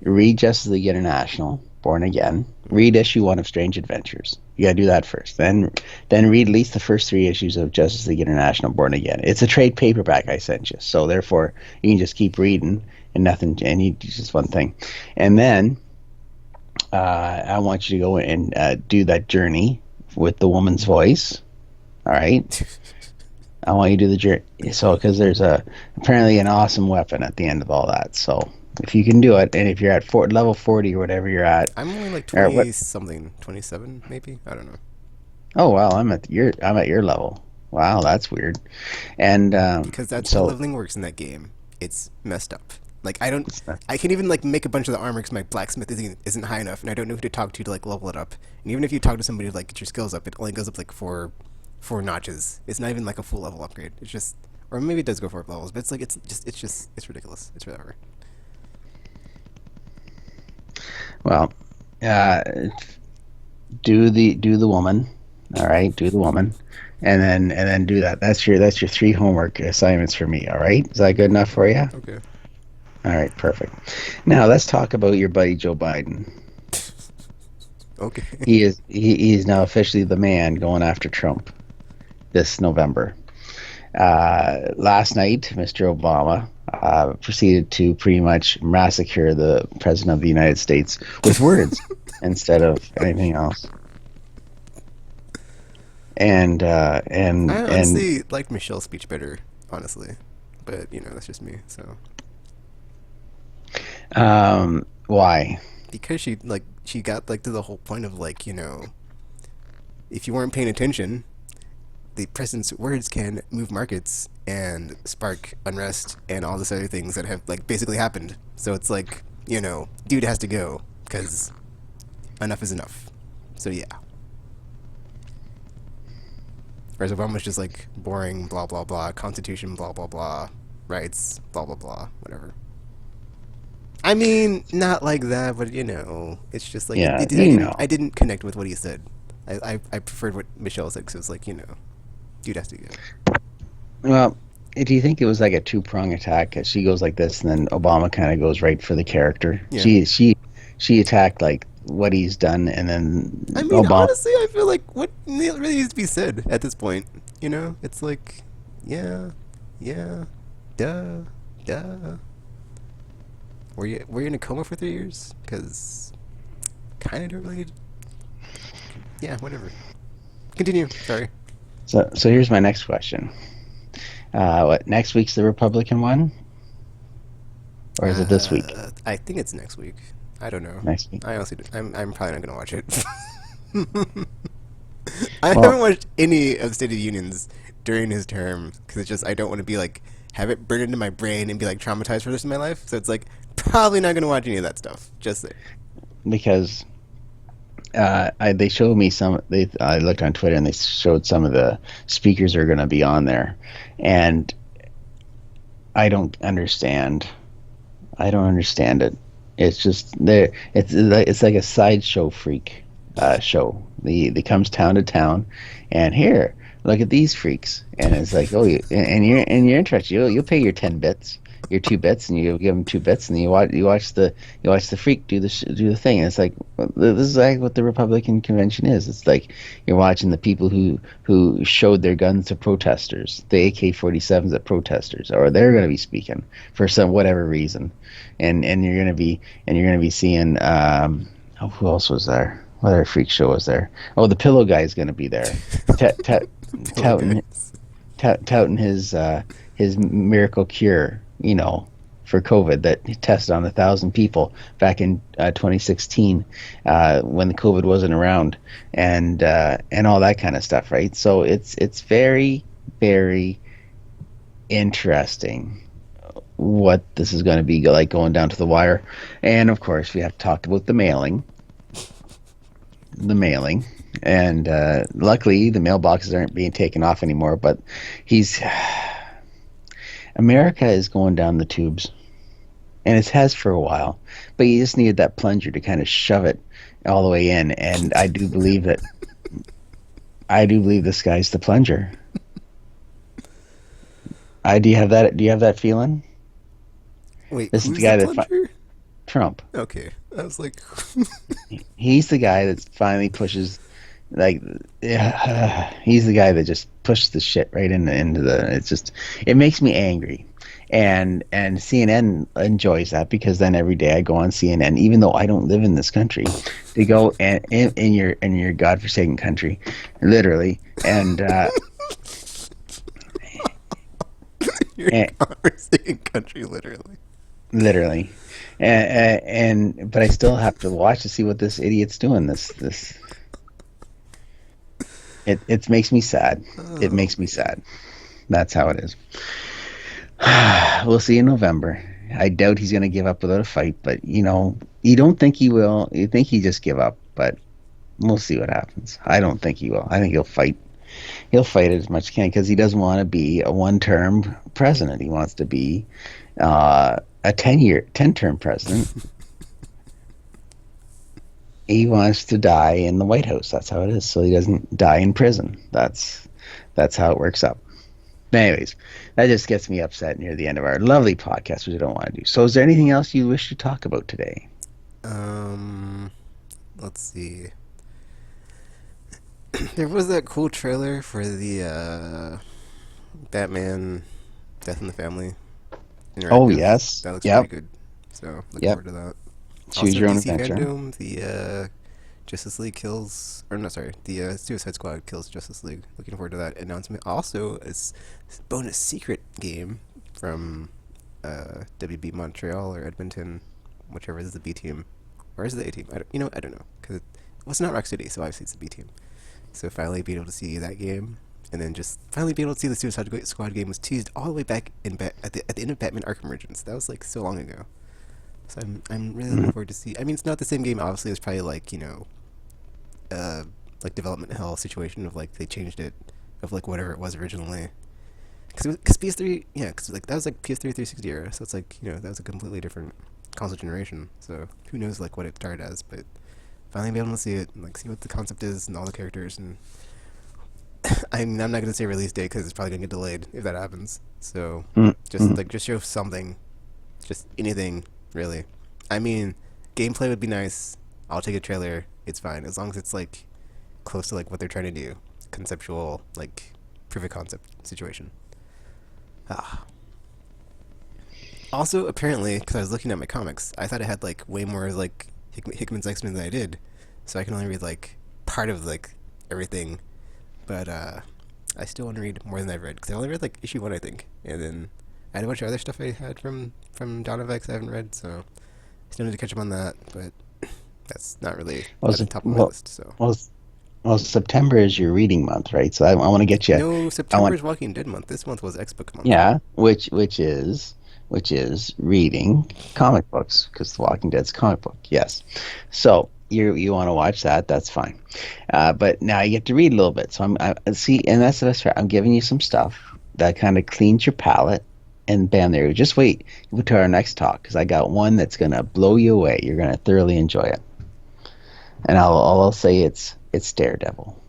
Read Justice League International, Born Again. Read issue one of Strange Adventures. You gotta do that first. Then read at least the first three issues of Justice League International, Born Again. It's a trade paperback I sent you, so therefore you can just keep reading and nothing, and you just one thing, and then I want you to go and do that journey with the woman's voice. All right. I want you to do the journey. So, because there's apparently an awesome weapon at the end of all that. So, if you can do it, and if you're at level 40 or whatever you're at, I'm only like or what? 20 something, 27 maybe. I don't know Oh wow, I'm at your level. Wow, that's weird. And because that's how so leveling works in that game. It's messed up. Like I don't, I can even like make a bunch of the armor because my blacksmith isn't high enough, and I don't know who to talk to like level it up. And even if you talk to somebody to like get your skills up, it only goes up like four notches. It's not even like a full level upgrade. It's just, or maybe it does go 4 levels, but it's like it's ridiculous. It's whatever. well, uh, do the woman. All right, do the woman, and then do that. That's your three homework assignments for me. All right, is that good enough for you? Okay. All right, perfect. Now let's talk about your buddy Joe Biden. Okay. He is now officially the man going after Trump this November. Last night, Mr. Obama proceeded to pretty much massacre the president of the United States with words instead of anything else. And I and honestly liked Michelle's speech better, honestly, but you know that's just me. So why? because she got like to the whole point of like if you weren't paying attention, the president's words can move markets and spark unrest and all this other things that have like basically happened. So it's like dude has to go because enough is enough. So yeah. Whereas Obama's just like boring, blah blah blah, Constitution, blah blah blah, rights, blah blah blah, whatever. I mean, not like that, but it's just like Yeah, I didn't connect with what he said. I preferred what Michelle said because it was like dude has to go. Well, do you think it was like a two-prong attack? 'Cause she goes like this, and then Obama kind of goes right for the character. Yeah. She attacked like what he's done, and then I mean, Obama. honestly, I feel like what really needs to be said at this point. It's like, yeah, yeah, duh, duh. Were you in a coma for 3 years? Because kind of don't really. Yeah, whatever. Continue. Sorry. So here's my next question. What next week's the Republican one, or is it this week? I think it's next week. I don't know. Next week. I honestly, I'm probably not gonna watch it. I Well, haven't watched any of State of the Unions during his term because it's just I don't want to be like have it burned into my brain and be like traumatized for the rest of my life. So it's like probably not gonna watch any of that stuff. Just say. because they showed me some. I looked on Twitter and they showed some of the speakers are going to be on there, and I don't understand. I don't understand it. It's just there. It's like a sideshow freak show. The comes town to town, and here, look at these freaks, and it's like, oh, and you're interested. You'll pay your 10 bits, your 2 bits, and you give them 2 bits, and you watch the freak do the thing. And it's like well, this is like what the Republican convention is. It's like you're watching the people who showed their guns to protesters, the AK-47s at protesters, or they're going to be speaking for some whatever reason, and you're gonna be seeing oh, who else was there? What other freak show was there? Oh, the pillow guy is gonna be there, t- t- Pillow touting guys. touting his miracle cure, for COVID that he tested on 1,000 people back in 2016 when the COVID wasn't around, and all that kind of stuff, right? So it's very very interesting what this is going to be like going down to the wire, and of course we have to talk about the mailing. And luckily, the mailboxes aren't being taken off anymore. But he's America is going down the tubes, and it has for a while. But you just needed that plunger to kind of shove it all the way in. And I do believe this guy's the plunger. I do you have that? Do you have that feeling? Wait, This is the who's the guy plunger? Trump. Okay, I was like, He's the guy that finally pushes, like, yeah, he's the guy that just pushed the shit right into the. It's just, it makes me angry, and CNN enjoys that because then every day I go on CNN, even though I don't live in this country, they go and in your godforsaken country, literally, you're and conversing country literally. literally, and but I still have to watch to see what this idiot's doing. This it makes me sad. It Oh makes me man. sad. That's how it is. We'll see in November. I doubt he's going to give up without a fight, but you don't think he will. You think he just give up, but we'll see what happens. I don't think he will. I think he'll fight. He'll fight it as much as he can because he doesn't want to be a one-term president. He wants to be a 10-term president. He wants to die in the White House. That's how it is. So he doesn't die in prison. That's how it works up. Anyways, that just gets me upset near the end of our lovely podcast, which I don't want to do. So, is there anything else you wish to talk about today? Um, let's see. There was that cool trailer for the Batman Death in the Family Oh, interactive. yes. That looks pretty Yep. good. So looking Yep. forward to that. Choose Also, your own DC adventure. fandom, the Justice League kills, or no, sorry, the Suicide Squad kills Justice League. Looking forward to that announcement. Also, a bonus secret game from WB Montreal or Edmonton, whichever is the B team, or is it the A team? I don't know because well, it's not Rock City, so obviously it's the B team. So finally being able to see that game, and then just finally being able to see the Suicide Squad game was teased all the way back at the end of Batman Arkham Origins. That was like so long ago. So I'm really looking Mhm. forward to see. I mean, it's not the same game. Obviously, it's probably like development hell situation of like they changed it of like whatever it was originally. Because PS3, yeah, because like that was like PS3 360 era, so it's like that was a completely different console generation. So who knows like what it started as, but finally be able to see it and like see what the concept is and all the characters and I mean I'm not gonna say release date because it's probably gonna get delayed if that happens. So Mhm. just Mhm. like just show something, just anything really. I mean, gameplay would be nice. I'll take a trailer. It's fine as long as it's like close to like what they're trying to do, conceptual like proof of concept situation. Ah. Also, apparently, because I was looking at my comics, I thought it had like way more like Hickman's X Men than I did, so I can only read like part of like everything. But I still want to read more than I've read because I only read like issue one, I think, and then I had a bunch of other stuff I had from Dawn of X I haven't read, so I still need to catch up on that. But that's not really Well, at the Sep- top of my well, list. So well, well, September is your reading month, right? So I want to get you. no, I want, September's Walking Dead month. This month was X Book month. yeah, which is reading comic books because The Walking Dead's a comic book. Yes. So you want to watch that? That's fine. But now you get to read a little bit. So see, and that's the best part. I'm giving you some stuff that kind of cleans your palate, and bam, there. Just wait to our next talk because I got one that's gonna blow you away. You're gonna thoroughly enjoy it, and I'll say it's Daredevil.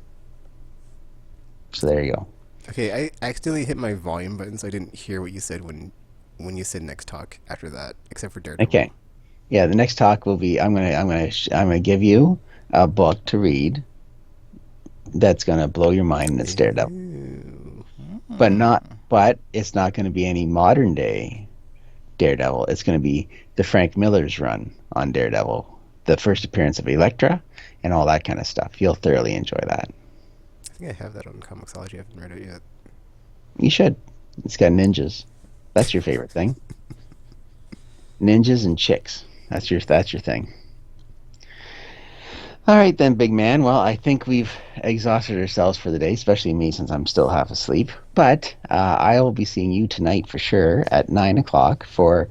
So there you go. Okay, I accidentally hit my volume button, so I didn't hear what you said when you said next talk after that, except for Daredevil. Okay. Yeah, the next talk will be I'm gonna give you a book to read that's gonna blow your mind, and it's Daredevil. Ew. But it's not gonna be any modern day Daredevil. It's gonna be the Frank Miller's run on Daredevil, the first appearance of Elektra, and all that kind of stuff. You'll thoroughly enjoy that. I think I have that on Comixology. I haven't read it yet. You should. It's got ninjas. That's your favorite thing. Ninjas and chicks. That's your thing. All right then, big man. Well, I think we've exhausted ourselves for the day, especially me since I'm still half asleep. But I will be seeing you tonight for sure at 9 o'clock for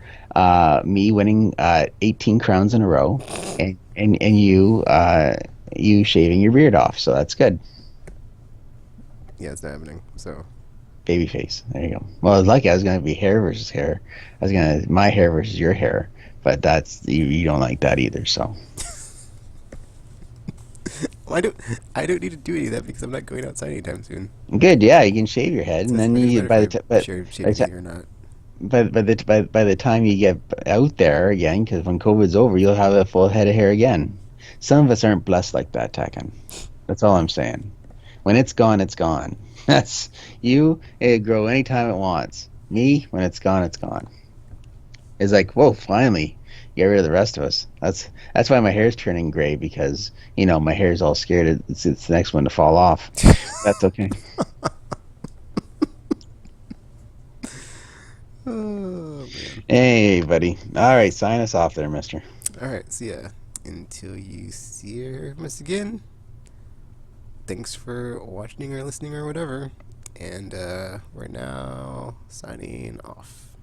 me winning 18 crowns in a row, and you shaving your beard off. So that's good. Yeah, it's not happening. So Baby face. There you go. Well, I was lucky. I was going to be hair versus hair. I was going to my hair versus your hair, but you don't like that either. So well, I don't need to do any of that because I'm not going outside anytime soon. good. Yeah, you can shave your head, So and it then doesn't you matter if by the I time, but shave by the anything time or not. by the time you get out there again, because when COVID's over, you'll have a full head of hair again. Some of us aren't blessed like that, Takan. That's all I'm saying. When it's gone, it's gone. That's you. It grow anytime it wants. Me, when it's gone, it's gone. It's like, whoa, finally, get rid of the rest of us. That's why my hair's turning gray because my hair's all scared. It's the next one to fall off. That's okay. Oh man. Hey, buddy. All right, sign us off there, Mister. All right. So yeah, until you see or hear from us again, thanks for watching or listening or whatever. And we're now signing off.